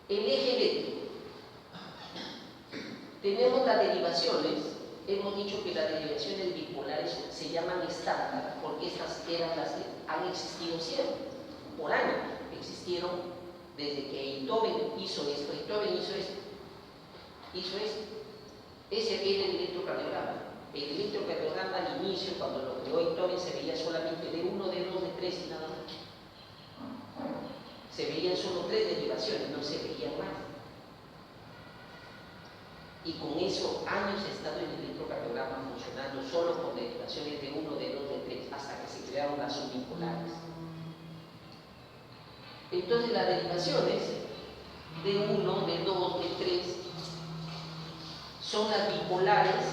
El eje eléctrico. Tenemos las derivaciones. Hemos dicho que las derivaciones bipolares se llaman estándar porque estas eran las que han existido siempre, por años. Existieron desde que Einthoven hizo esto, hizo esto. Ese era el electrocardiograma. El electrocardiograma al inicio, cuando lo creó Einthoven, se veía solamente de 1, de 2, de 3 y nada más. Se veían solo 3 derivaciones, no se veían más. Y con eso años ha estado el electrocardiograma funcionando solo con derivaciones de 1, de 2, de 3, hasta que se crearon las subbipolares. Entonces las derivaciones de 1, de 2, de 3 son las bipolares,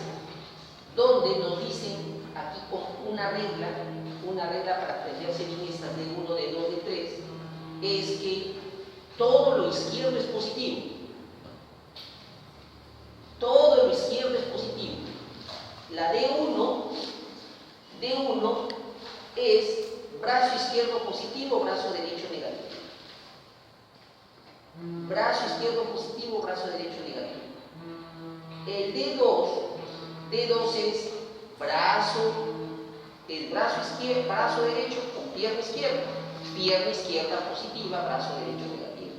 donde nos dicen aquí con una regla para aprenderse bien estas de 1, de 2, de 3, es que todo lo izquierdo es positivo. Todo lo izquierdo es positivo. La D1 izquierdo positivo, brazo derecho negativo. Brazo izquierdo positivo, brazo derecho negativo. El D2 es el brazo izquierdo, brazo derecho con pierna izquierda positiva, brazo derecho negativo.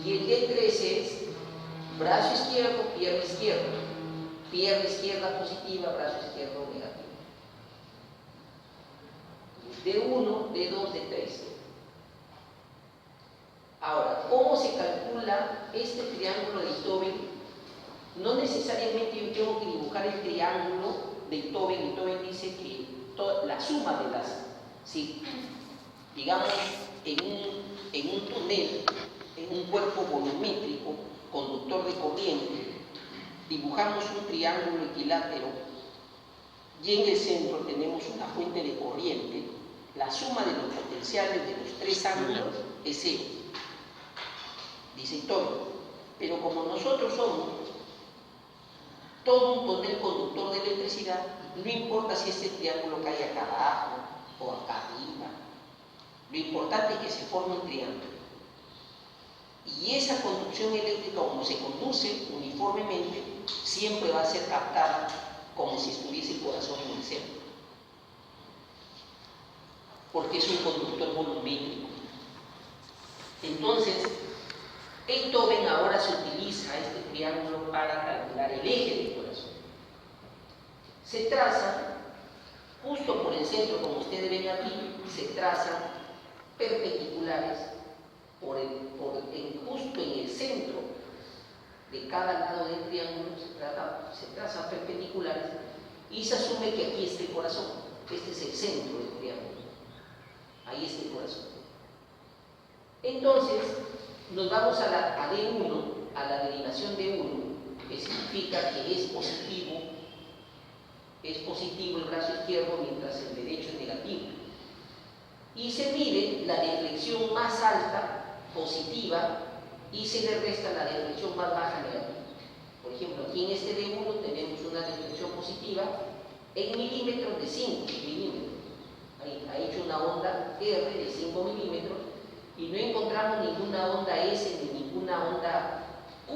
Y el D3 es brazo izquierdo, pierna izquierda positiva, brazo izquierdo negativo. D1, D2, D3. Ahora, ¿cómo se calcula este triángulo de Itoben? No necesariamente yo tengo que dibujar el triángulo de Itoben. Itoben dice que la suma de las, si digamos en un túnel, en un cuerpo volumétrico, conductor de corriente, dibujamos un triángulo equilátero y en el centro tenemos una fuente de corriente, la suma de los potenciales de los tres ángulos es cero, dice Itoben. Pero como nosotros somos todo un túnel conductor de electricidad, no importa si este triángulo cae acá abajo o acá arriba, lo importante es que se forme un triángulo. Y esa conducción eléctrica, como se conduce uniformemente, siempre va a ser captada como si estuviese el corazón en el centro, porque es un conductor volumétrico. Entonces, Itoben ahora se utiliza este triángulo para calcular el eje del corazón. Se traza, justo por el centro, como ustedes ven aquí, se trazan perpendiculares justo en el centro de cada lado del triángulo, se trazan perpendiculares y se asume que aquí está el corazón. Este es el centro del triángulo. Ahí está el corazón. Entonces, nos vamos a D1, a la derivación de 1, que significa que es positivo el brazo izquierdo mientras el derecho es negativo. Y se mide la deflexión más alta, positiva, y se le resta la deflexión más baja, negativa. Por ejemplo, aquí en este D1 tenemos una deflexión positiva en milímetros de 5 milímetros. Ha hecho una onda R de 5 milímetros y no encontramos ninguna onda S ni ninguna onda Q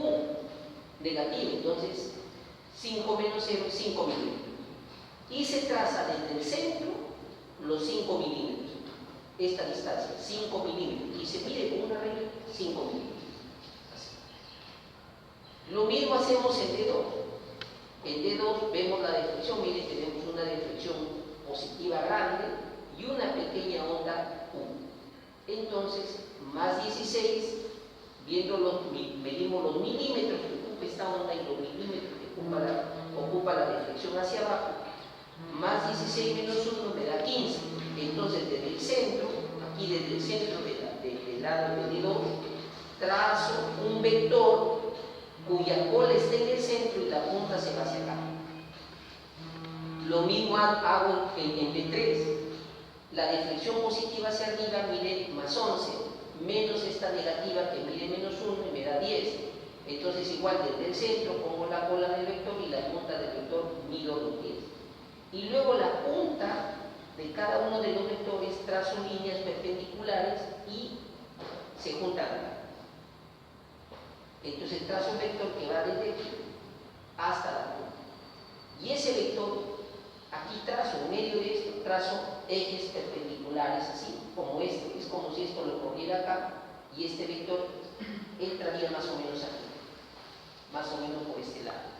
negativa. Entonces, 5 menos 0 es 5 milímetros. Y se traza desde el centro los 5 milímetros. Esta distancia, 5 milímetros. Y se mide con una regla 5 milímetros. Así. Lo mismo hacemos en D2. En D2 vemos la deflexión. Miren, tenemos una deflexión positiva grande y una pequeña onda Q. Entonces, más 16, medimos los milímetros que ocupa esta onda y los milímetros que ocupa la deflexión hacia abajo, más 16 menos 1 me da 15. Entonces, desde el centro, aquí desde el centro del lado de D2, trazo un vector cuya cola está en el centro y la punta se va hacia acá. Lo mismo hago en D3. La deflexión positiva hacia arriba mide más 11, menos esta negativa que mide menos 1 y me da 10. Entonces, igual desde el centro pongo la cola del vector y la punta del vector mido los 10. Y luego la punta de cada uno de los vectores trazo líneas perpendiculares y se juntan. Entonces trazo un vector que va desde aquí hasta la punta. Y ese vector, aquí trazo, en medio de esto, trazo ejes perpendiculares así, como este. Es como si esto lo corriera acá y este vector entraría más o menos aquí, más o menos por este lado.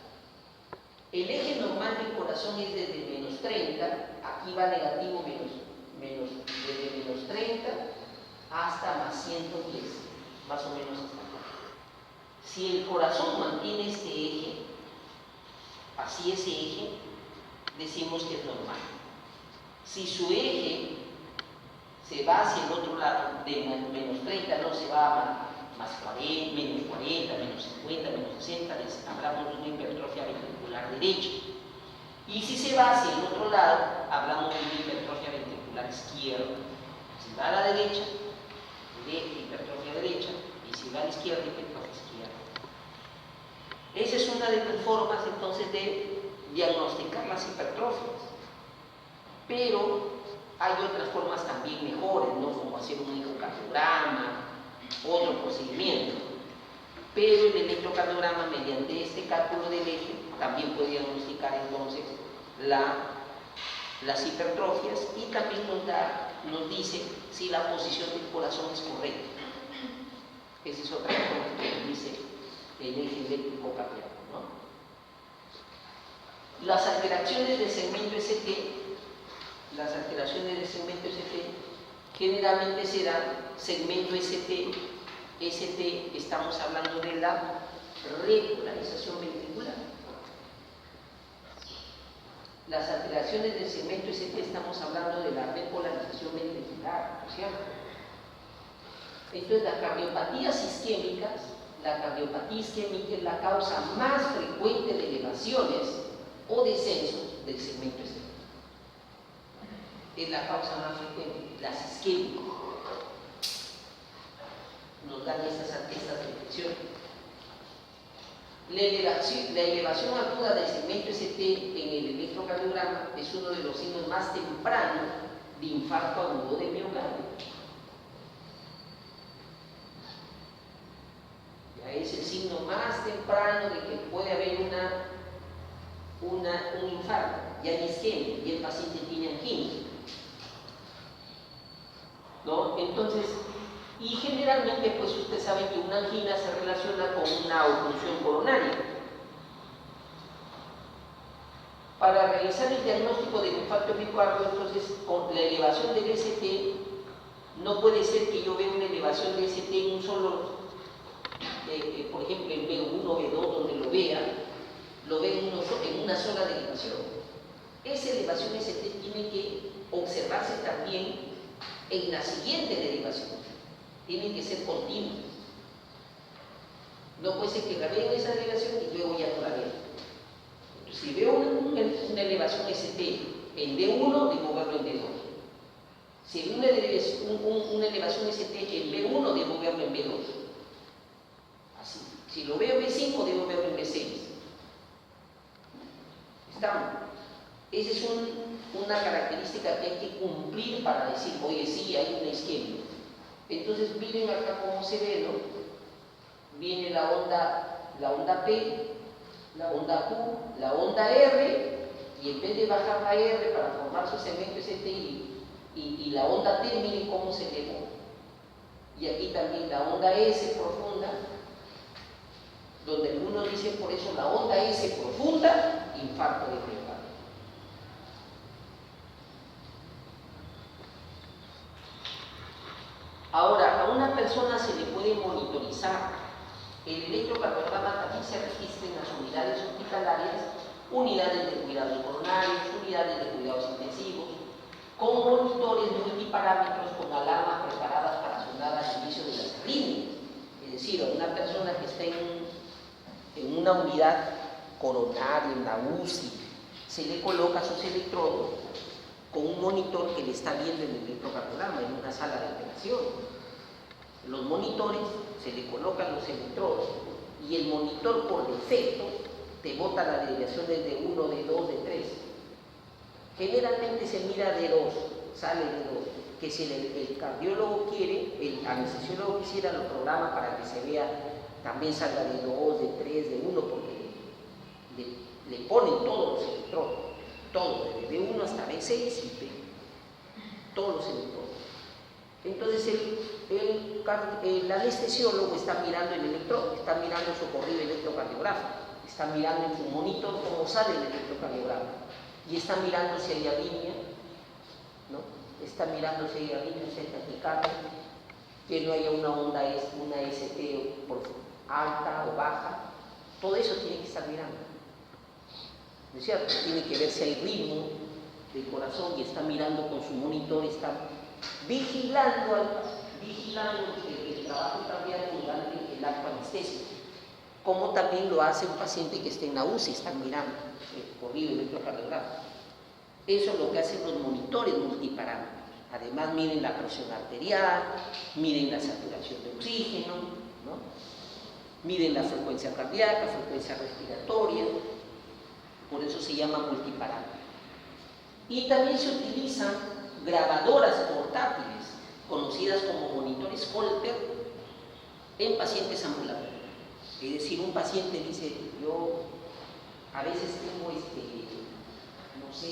El eje normal del corazón es desde menos 30, aquí va negativo desde menos 30 hasta más 110, más o menos hasta acá. Si el corazón mantiene este eje, así ese eje, decimos que es normal. Si su eje se va hacia el otro lado, de menos 30, no se va a más 40, menos 40, menos 50, menos 60, hablamos de una hipertrofia ventricular derecha. Y si se va hacia el otro lado, hablamos de una hipertrofia ventricular izquierda. Si va a la derecha, hipertrofia derecha, y si va a la izquierda, hipertrofia izquierda. Esa es una de las formas entonces de diagnosticar las hipertrofias. Pero Hay otras formas también mejores, ¿no? Como hacer un ecocardiograma, otro procedimiento. Pero el electrocardiograma, mediante este cálculo del eje, también puede diagnosticar entonces las hipertrofias y también nos dice si la posición del corazón es correcta. Esa es otra cosa que nos dice el eje eléctrico cardíaco, ¿no? Las alteraciones del segmento ST, generalmente serán segmento ST, estamos hablando de la repolarización ventricular. Las alteraciones del segmento ST estamos hablando de la repolarización ventricular, ¿no es cierto? Entonces, las cardiopatías isquémicas, la cardiopatía isquémica es la causa más frecuente de elevaciones o descensos del segmento ST. Es la causa más frecuente, las isquémicas. Nos dan estas detecciones. La elevación aguda del segmento ST en el electrocardiograma es uno de los signos más tempranos de infarto agudo de miocardio. Ya es el signo más temprano de que puede haber un infarto, ya hay isquemia y el paciente tiene angina, ¿no? Entonces, y generalmente, pues usted sabe que una angina se relaciona con una oclusión coronaria. Para realizar el diagnóstico del infarto de miocardio, entonces, con la elevación del ST, no puede ser que yo vea una elevación del ST en un solo, por ejemplo, en B1, B2, donde lo vea en una sola derivación. Esa elevación ST tiene que observarse también en la siguiente derivación. Tienen que ser continuos. No puede ser que la vea en esa derivación y luego ya no la vea. Entonces, si veo una elevación ST en D1, debo verlo en D2. Si veo una elevación ST en B1, debo verlo en B2. Así. Si lo veo en B5, debo verlo en B6. ¿Estamos? Esa es una característica que hay que cumplir para decir, oye, sí, hay una isquemia. Entonces, miren acá cómo se ve, ¿no? Viene la onda P, la onda Q, la onda R, y en vez de bajar la R para formar su segmento ST y la onda T, miren cómo se elevó. Y aquí también la onda S profunda, donde algunos dicen por eso la onda S profunda, infarto de miocardio. Ahora, a una persona se le puede monitorizar. El electrocardiograma también se registra en las unidades hospitalarias, unidades de cuidados coronarios, unidades de cuidados intensivos, con monitores multiparámetros con alarmas preparadas para sonar al inicio de las arritmias. Es decir, a una persona que está en una unidad coronaria, en la UCI, se le coloca sus electrodos con un monitor que le está viendo el electrocardiograma en una sala de operación. Los monitores, se le colocan los electrodos y el monitor por defecto te bota la desviación de 1, de 2, de 3. Generalmente se mira de 2, sale de 2, que si el cardiólogo quiere, el anestesiólogo quisiera, lo programa para que se vea, también salga de 2, de 3, de 1, porque le ponen todos los electrodos, todos, desde B1 hasta B6 y B, todos los electrodos. Entonces el anestesiólogo está mirando el electrodo, está mirando su corrido electrocardiográfico, está mirando en su monitor cómo sale el electrocardiograma y está mirando si hay arritmia, ¿no? Está mirando si hay arritmia, si hay taquicardia, que no haya una onda, una ST alta o baja, todo eso tiene que estar mirando, ¿no es cierto? Tiene que ver si hay ritmo del corazón y está mirando con su monitor, está vigilando el trabajo cardíaco durante el acto anestésico, como también lo hace un paciente que esté en la UCI, están mirando el corrido electrocardiográfico. Eso es lo que hacen los monitores multiparámetros. Además miden la presión arterial, miden la saturación de oxígeno, ¿no? Miden la frecuencia cardíaca, frecuencia respiratoria, por eso se llama multiparámetro. Y también se utilizan grabadoras portátiles, conocidas como monitores Holter, en pacientes ambulatorios. Es decir, un paciente dice, yo a veces tengo no sé,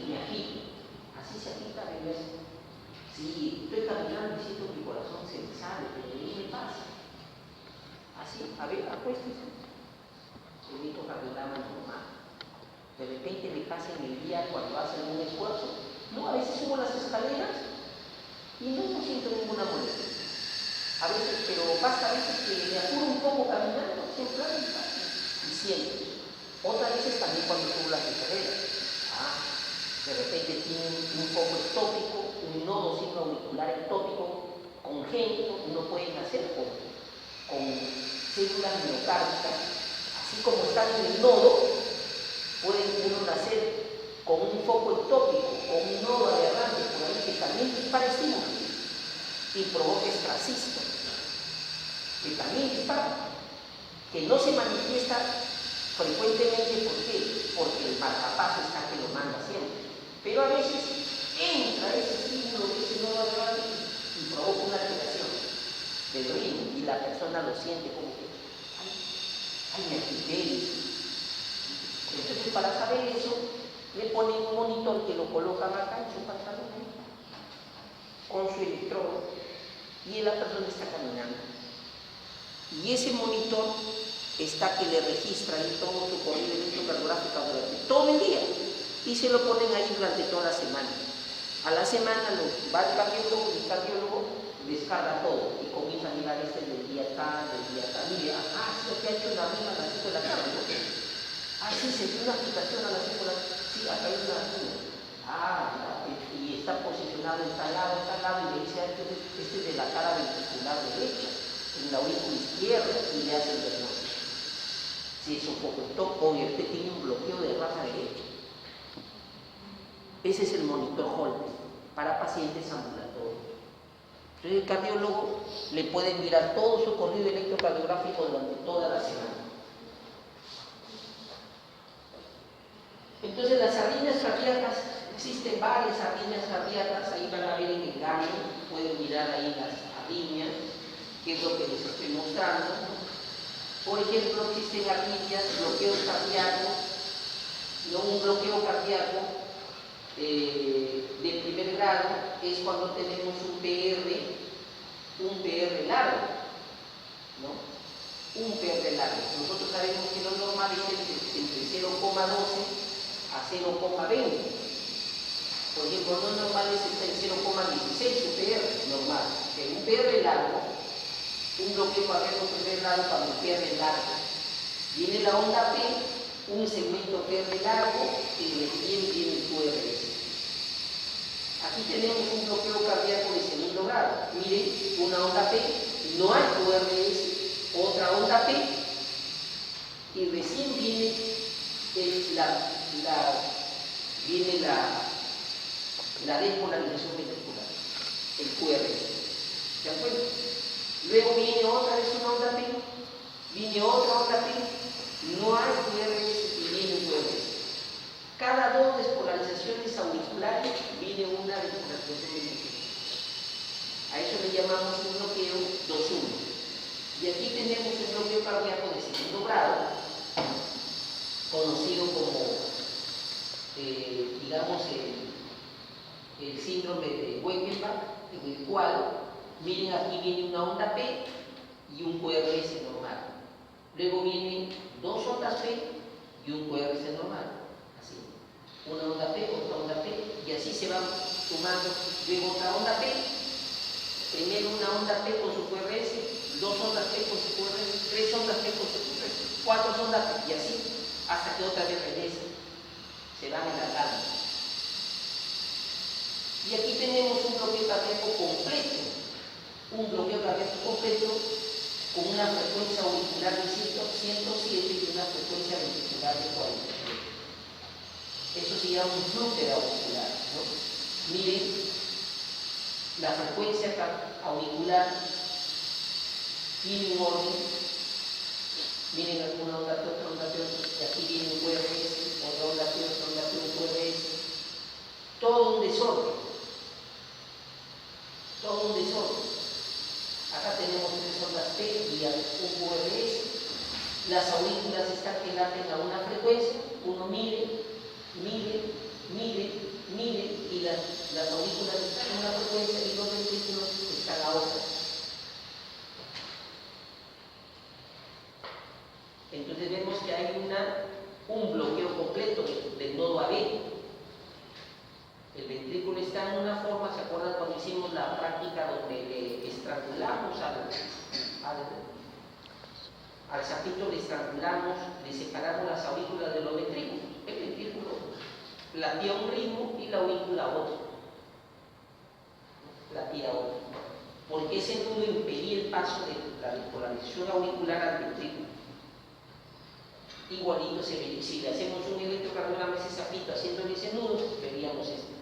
me agito. Así se agita, ¿verdad? Sí, estoy caminando y siento que mi corazón se me sale, pero ¿qué me pasa? Así, a ver, acuéstese. Electrocardiograma normal. De repente me pasa en el día cuando hacen un esfuerzo. No, a veces subo las escaleras y no siento ninguna molestia. A veces, pero basta a veces que me apuro un poco caminando, siempre y siento. Otras veces también cuando subo las escaleras. De repente tiene un foco ectópico, un nodo auricular ectópico congénito, no pueden hacer con células miocárdicas, así como están en el nodo, pueden uno nacer con un foco ectópico o un nodo aberrante por ahí que también dispara estímulos y provoca estrasismo, que también dispara, que no se manifiesta frecuentemente. ¿Por qué? Porque el marcapaso está que lo manda siempre. Pero a veces entra ese estímulo, ese nodo aberrante y provoca una alteración del ritmo y la persona lo siente como que ay, me agité. Entonces, para saber eso, le ponen un monitor que lo colocan acá en su pantalón con su electrodo y la persona está caminando. Y ese monitor está que le registra ahí todo su corriente electrocardiográfica durante todo el día y se lo ponen ahí durante toda la semana. A la semana va el cardiólogo descarga todo y comienza a mirar del día tal. Mire, sí, lo que ha hecho la rima a las 5 de la tarde, ¿no? Sí, se dio una aplicación a las 5 de la tarde. Sí, acá hay una rima. Y está posicionado en tal lado, y le dice, entonces, este es de la cara ventricular derecha, en la aurícula izquierda, y le hace el diagnóstico. Si es un poco topo, y usted tiene un bloqueo de raja derecha. Ese es el monitor Holter para pacientes ambulatorios. Entonces el cardiólogo le puede mirar todo su corrido electrocardiográfico durante toda la semana. Entonces las arritmias cardíacas, existen varias arritmias cardíacas, ahí van a ver en el gancho, pueden mirar ahí las arritmias, que es lo que les estoy mostrando. Por ejemplo, existen arritmias, bloqueos cardíacos, no un bloqueo cardíaco de primer grado es cuando tenemos un PR largo, ¿no? Un PR largo. Nosotros sabemos que lo normal es entre 0,12 a 0,20. Por ejemplo, lo normal es estar en 0,16 su PR normal. Pero un PR largo, un bloqueo cardíaco primer grado para un PR largo. Viene la onda P, un segmento PR largo y recién viene el QRS. Aquí tenemos un bloqueo cardíaco de segundo grado. Miren, una onda P, no hay QRS, otra onda P, y recién viene la despolarización ventricular, el QRS. ¿De acuerdo? Luego viene otra vez una onda P, viene otra onda P, no hay QRS y viene un QRS. Cada dos despolarizaciones auriculares viene una despolarización ventricular. A eso le llamamos un bloqueo 2-1. Y aquí tenemos un bloqueo cardíaco de segundo grado, conocido como, digamos, el síndrome de Wengenbach, en el cual, miren, aquí viene una onda P y un QRS normal. Luego vienen dos ondas P y un QRS normal. Una onda P, otra onda P, y así se va sumando. Luego otra onda P, primero una onda P con su QRS, dos ondas P con su QRS, tres ondas P con su QRS, cuatro ondas P, y así hasta que otra vez regrese. Se van alargando. Y aquí tenemos un bloqueo cardíaco completo, con una frecuencia auricular de 107 y una frecuencia ventricular de 40. Eso se llama un flúter auricular, ¿no? Miren, la frecuencia auricular tiene un orden. Miren, alguna onda P, otra onda P, y aquí viene un QRS, otra onda P, un QRS. Todo un desorden. P vía QRS. Las aurículas están que laten a una frecuencia, uno mide, y las aurículas están a una frecuencia y los ventrículos están a otra. Entonces vemos que hay un bloqueo completo del nodo AB. El ventrículo está en una forma, ¿se acuerdan cuando hicimos la práctica donde estrangulamos al sapito, le estrangulamos, le separamos las aurículas de los ventrículos? El ventrículo latía un ritmo y la aurícula otro. Latía otro. Porque ese nudo impedía el paso de la despolarización auricular al ventrículo. Igualito se ve, si le hacemos un electrocardiograma a ese sapito haciéndole ese nudo, veríamos esto.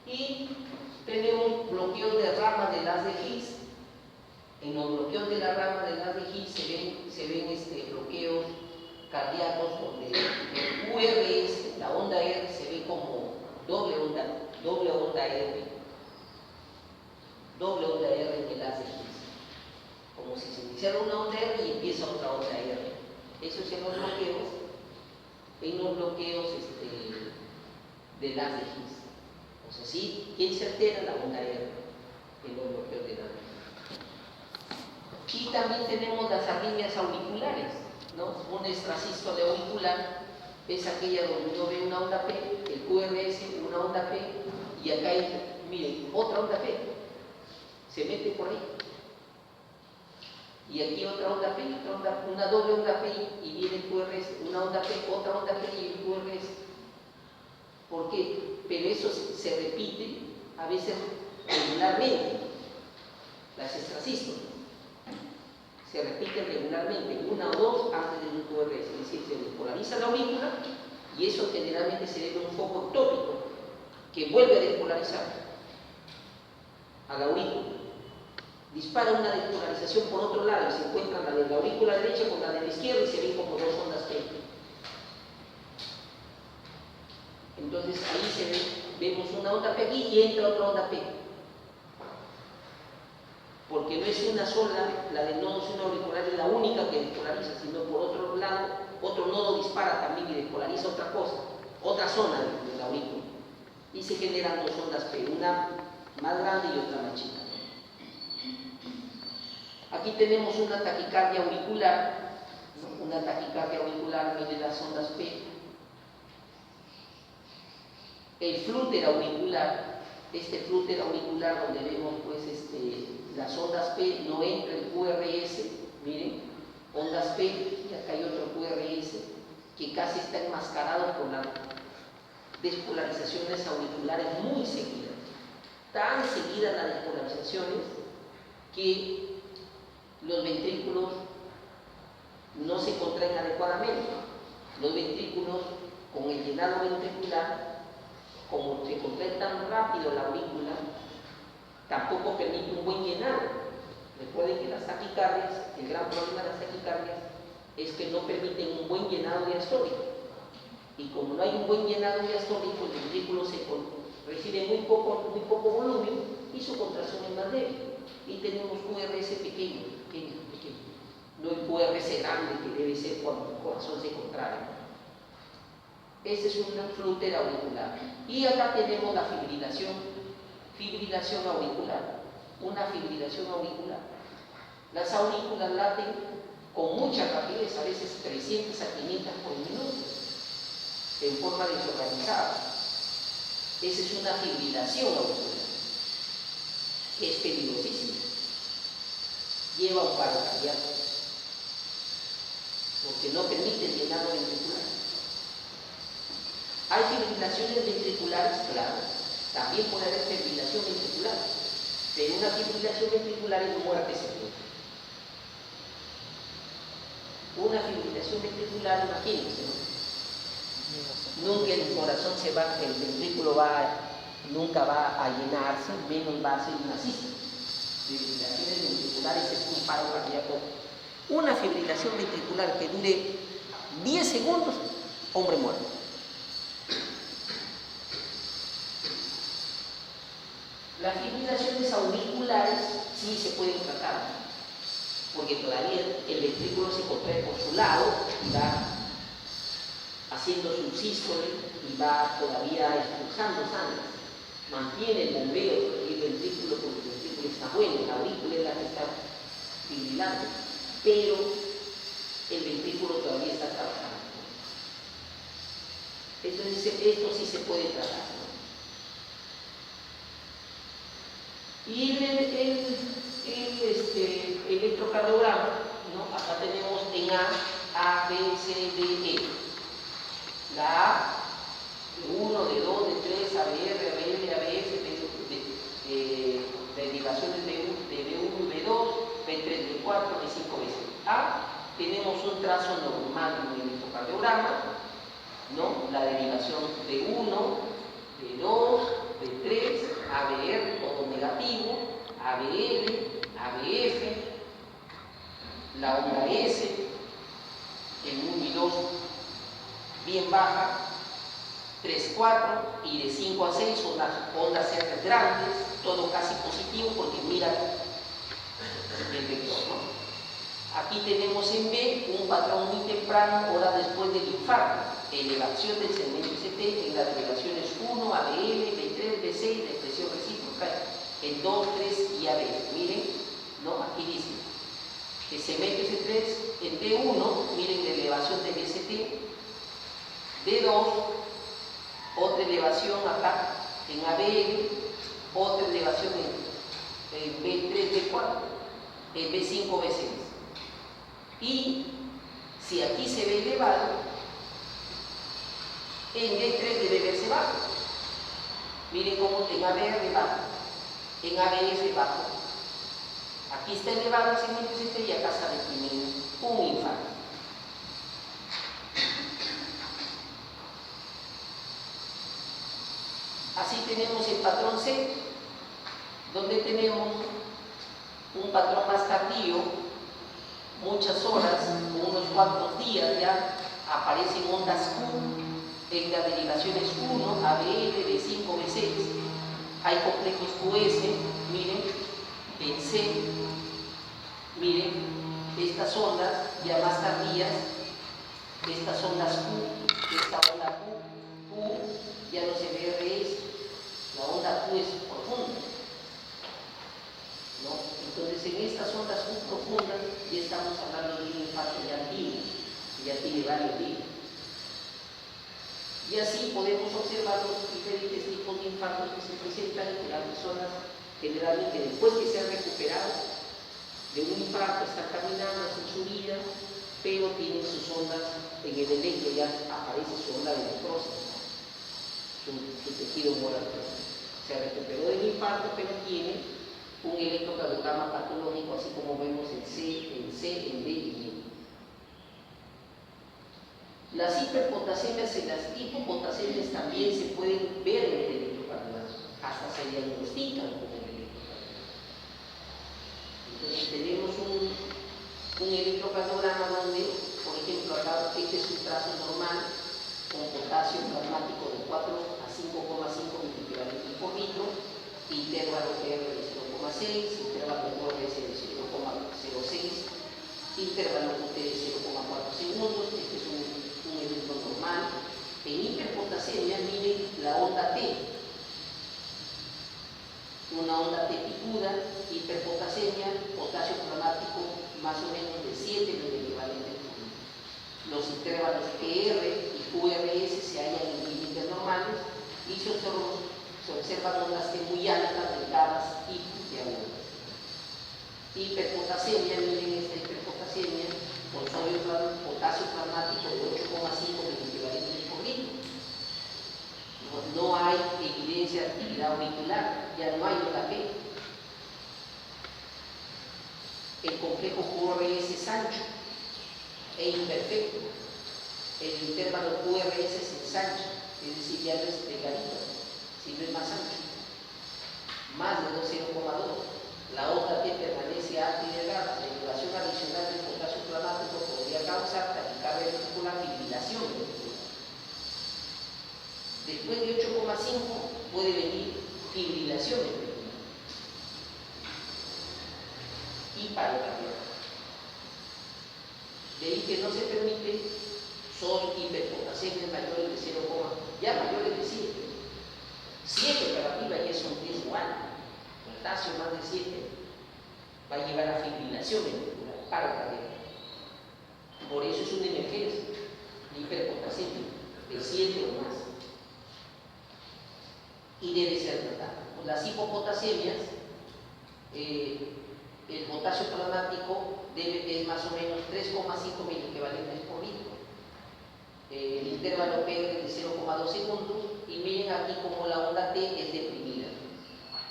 Y tenemos bloqueos de rama de las de Higgs. En los bloqueos de la rama de las de Higgs se ven bloqueos cardíacos donde el QRS, la onda R, se ve como doble onda R en el haz de Higgs. Como si se iniciara una onda R y empieza otra onda R. Eso es en los bloqueos del haz de Higgs. O sea, sí, ¿quién se altera? La onda R en los bloqueos del haz de Higgs. Y también tenemos las arritmias auriculares, ¿no? Un extrasístole auricular es aquella donde uno ve una onda P, el QRS, una onda P, y acá hay, miren, otra onda P, se mete por ahí. Y aquí otra onda P, una doble onda P, y viene el QRS, una onda P, otra onda P y el QRS. ¿Por qué? Pero eso se repite a veces regularmente, las extrasístoles. Se repiten regularmente, una o dos antes de un QRS, es decir, se despolariza la aurícula y eso generalmente se debe a un foco ectópico que vuelve a despolarizar a la aurícula. Dispara una despolarización por otro lado y se encuentra la de la aurícula derecha con la de la izquierda y se ven como dos ondas P. Entonces ahí vemos una onda P aquí y entra otra onda P. Porque no es una sola, la del nodo auricular es la única que despolariza, sino por otro lado, otro nodo dispara también y despolariza otra cosa, otra zona de la aurícula. Y se generan dos ondas P, una más grande y otra más chica. Aquí tenemos una taquicardia auricular, ¿no? Una taquicardia auricular, mide las ondas P. El flúter auricular, este flúter auricular donde vemos pues las ondas P, no entra el QRS, miren, ondas P, y acá hay otro QRS que casi está enmascarado por las despolarizaciones auriculares muy seguidas. Tan seguidas las despolarizaciones que los ventrículos no se contraen adecuadamente. Los ventrículos con el llenado ventricular, como se contrae tan rápido la aurícula, tampoco permite un buen llenado. Recuerden que las taquicardias, el gran problema de las taquicardias es que no permiten un buen llenado diastólico. Y como no hay un buen llenado diastólico, el ventrículo recibe muy poco volumen y su contracción es más débil. Y tenemos QRS pequeño. No el QRS grande que debe ser cuando el corazón se contrae. Este es un flúter auricular. Y acá tenemos la fibrilación auricular. Una fibrilación auricular. Las aurículas laten con mucha rapidez, a veces 300 a 500 por minuto, en forma desorganizada. Esa es una fibrilación auricular, que es peligrosísima. Lleva un paro cardíaco, porque no permite el llenado ventricular. Hay fibrilaciones ventriculares, claro. También puede haber fibrilación ventricular, pero una fibrilación ventricular es muerte segura. Una fibrilación ventricular, imagínense, ¿no? Nunca el corazón el ventrículo nunca va a llenarse, menos va a ser una cista. Fibrilaciones ventriculares es un paro cardíaco. Una fibrilación ventricular que dure 10 segundos, hombre muerto. Las fibrilaciones auriculares sí se pueden tratar, porque todavía el ventrículo se contrae por su lado y va haciendo su sístole y va todavía expulsando sangre. Mantiene el bombeo del ventrículo porque el ventrículo está bueno, la aurícula es la que está fibrilando, pero el ventrículo todavía está trabajando. Entonces, esto sí se puede tratar, ¿no? Y el electrocardiograma, ¿no? Acá tenemos en A, B, C, D, E. La A, de 1, de 2, de 3, ABR, ABL, ABF, derivaciones de B1, B2, B3, B4, B5, B6. A, tenemos un trazo normal en el electrocardiograma, ¿no? La derivación de 1, de 2, de 3, ABR, todo negativo, ABL, ABF, la onda S, en 1 y 2, bien baja, 3, 4, y de 5 a 6 son las ondas R grandes, todo casi positivo porque mira el vector, ¿no? Aquí tenemos en B un patrón muy temprano, horas después del infarto, elevación del segmento ST en las derivaciones 1, ABL, B3, B6, depresión recíproca, en 2, 3 y ABF. Miren, ¿no? Aquí dice, el segmento S3 en D1, miren la elevación del ST, D2, otra elevación acá en ABL, otra elevación en B3, B4, en B5, B6. Y si aquí se ve elevado, en D3 debe verse bajo. Miren cómo en ABR bajo, en ABF bajo. Aquí está elevado el segmento ST y acá está deprimido un infarto. Así tenemos el patrón C, donde tenemos un patrón más tardío, muchas horas, unos cuantos días ya, aparecen ondas Q en las derivaciones 1, ABL, B5, B6. Hay complejos QS, miren, en C, miren, estas ondas ya más tardías, estas ondas Q, esta onda Q, ya no se ve RS, la onda Q es profunda, ¿no? Entonces en estas ondas Q profundas ya estamos hablando de un infarto ya antiguo, ya tiene varios días. Y así podemos observar los diferentes tipos de infartos que se presentan en las personas generalmente después que se han recuperado de un infarto, están caminando, hacen su vida, pero tienen sus ondas en el electro, ya aparece su onda de necrosis, su tejido moral. Se recuperó del infarto, pero tiene un electrocardiograma patológico, así como vemos en C, en D y en E. Las hiperpotasiemias y las hipopotasiemias también se pueden ver en el electrocardiograma, hasta se diagnostican con el electrocardiograma. Entonces tenemos un electrocardiograma donde, por ejemplo, acá este es un trazo normal con potasio plasmático de 4 a 5,5 miliquivalencias por litro, intervalo R de 0,6, intervalo QRS de 0,06, intervalo QT de 0,4 segundos. Este es un evento normal. En hiperpotasemia, miren la onda T, una onda T picuda, hiperpotasemia, potasio plasmático más o menos de 7 miliquivalencias por litro. Los intervalos PR y QRS se hallan en límites normales y se observan ondas T muy altas, delgadas y agudas. Hiperpotasemia, miren esta hiperpotasemia, con potasio plasmático de 8,5 miliquivalencias por litro. No hay evidencia de actividad auricular, ya no hay onda P. El complejo QRS es ancho e imperfecto. El intervalo QRS se ensancha, es decir, ya no es delgadito, sino es más ancho, más de 0,2. La onda T permanece alta y delgada. La elevación adicional del potasio plasmático podría causar taquicardia ventricular, fibrilación ventricular. Después de 8,5 puede venir fibrilación ventricular. y paro cardíaco. De ahí que no se permite son hiperpotasemias mayores de 0, ya mayores de 7. 7 para arriba ya es un riesgo alto. Potasio más de 7 va a llevar a fibrilación ventricular, paro cardíaco. Por eso es una emergencia de hiperpotasemia de 7 o más. Y debe ser tratada. Pues las hipopotasiemias, el potasio plasmático es más o menos 3,5 miliequivalentes por litro. El intervalo P es de 0,2 segundos y miren aquí como la onda T es deprimida.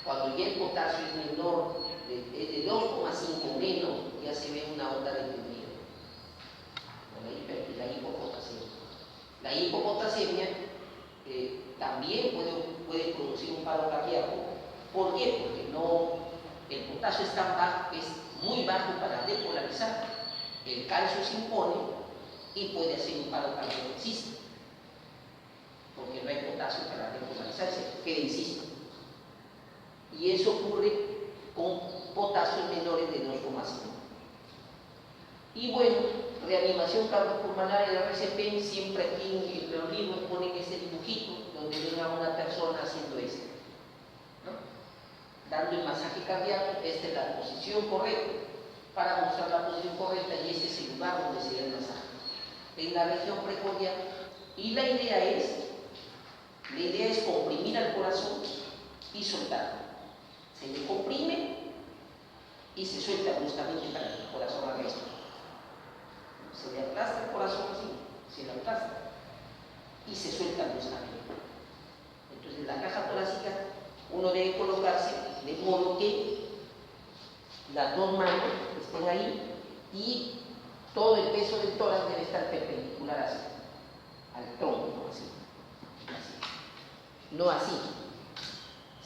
Cuando ya el potasio es menor, es de 2,5 menos, ya se ve una onda deprimida. La hipopotasemia. La hipopotasemia también puede producir un paro cardíaco. ¿Por qué? Porque el potasio es muy bajo para depolarizar. El calcio se impone y puede hacer un paro cardíaco, existe. Porque no hay potasio para depolarizarse, queda insisto. Y eso ocurre con potasios menores de 2,5. Y bueno, reanimación cardiopulmonar, el RCP, siempre aquí en los libros ponen ese dibujito donde ven a una persona haciendo esto, ¿no? Dando el masaje cardíaco. Esta es la posición correcta para mostrar la posición correcta y este es el lugar donde se da el masaje, en la región precordial. Y la idea es comprimir al corazón y soltarlo. Se le comprime y se suelta bruscamente para que el corazón haga esto. Se le aplasta el corazón así, se le aplasta y se suelta bruscamente. Entonces la caja torácica uno debe colocarse de modo que las dos manos estén ahí y todo el peso del tórax debe estar perpendicular así, al tronco, así. No así,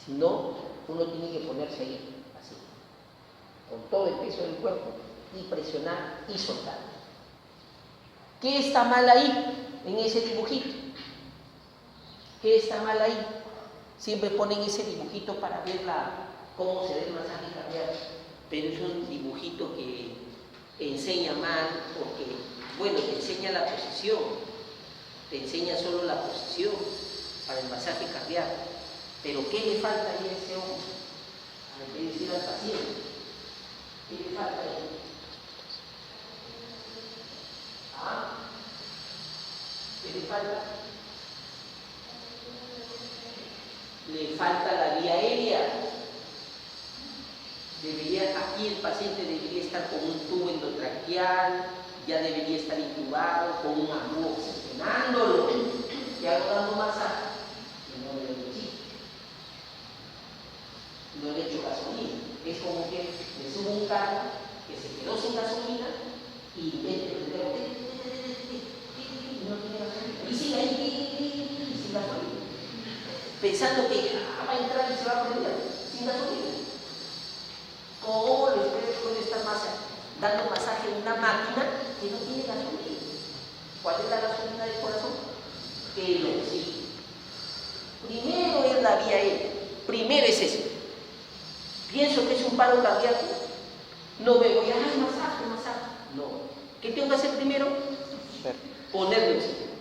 sino uno tiene que ponerse ahí, así, con todo el peso del cuerpo y presionar y soltar. ¿Qué está mal ahí, en ese dibujito? ¿Qué está mal ahí? Siempre ponen ese dibujito para ver cómo se ve el masaje cardíaco, pero es un dibujito que enseña mal, porque, bueno, te enseña la posición, te enseña solo la posición para el masaje cardíaco, pero ¿qué le falta ahí a ese hombre? Hay que decir al paciente, ¿qué le falta ahí? ¿Qué le falta? Le falta la vía aérea. Aquí el paciente debería estar con un tubo endotraqueal, ya debería estar intubado, con un agudo oxigenándolo, ya dando masaje, y no le doy oxígeno, no le echo gasolina. Es como que le subo un carro que se quedó sin gasolina y mete el dedo y no tiene gasolina, y sigue ahí sin gasolina, pensando que va a entrar y se va a prender sin gasolina. ¿Cómo les puede estar dando masaje en una máquina que no tiene gasolina? ¿Cuál es la gasolina del corazón? El oxígeno. Primero es la vía aérea, primero es eso. Pienso que es un paro cardíaco, no me voy a dar masaje. No. ¿Qué tengo que hacer primero? Ponerle oxígeno.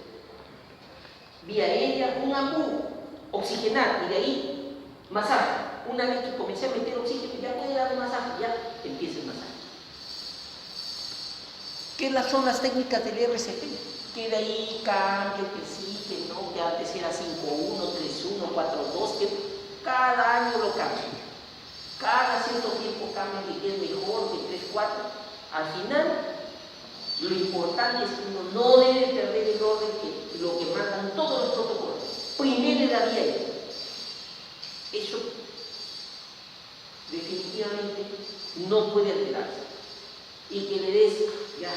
Vía aérea, un agudo, oxigenar, y de ahí masaje. Una vez que comencé a meter oxígeno, ya puede darle masaje, ya empieza el masaje. ¿Qué son las técnicas del RCP? Que de ahí cambio, que sí, que no, que antes era 5-1, 3-1, 4-2, que cada año lo cambio. Cada cierto tiempo cambia, que es mejor, que 3-4. Al final, lo importante es que uno no debe perder el orden que lo que mandan todos los protocolos. Primero es la vía aérea. Eso definitivamente no puede alterarse. Y que le des, ya,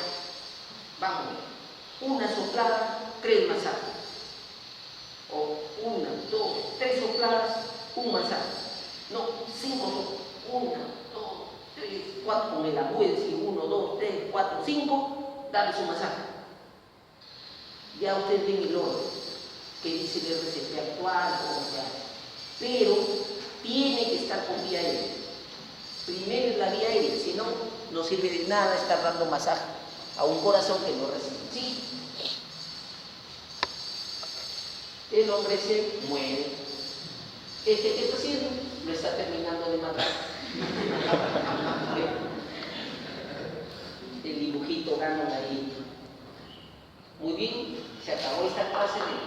vamos, una soplada, 3 masajes. O 1, 2, 3 sopladas, un masaje. No, 5 sopladas. 1, 2, 3, 4, con el agudo, 1, 2, 3, 4, 5, darle su masaje. Ya ustedes ven el orden que dice el RCP actual, como sea. Pero tiene que estar con vía aérea. Primero es la vía aérea, si no, no sirve de nada estar dando masaje a un corazón que no recibe. Sí. El hombre se muere. ¿Qué está haciendo? Lo está terminando de matar. El dibujito ganan ahí. Muy bien, se acabó esta clase de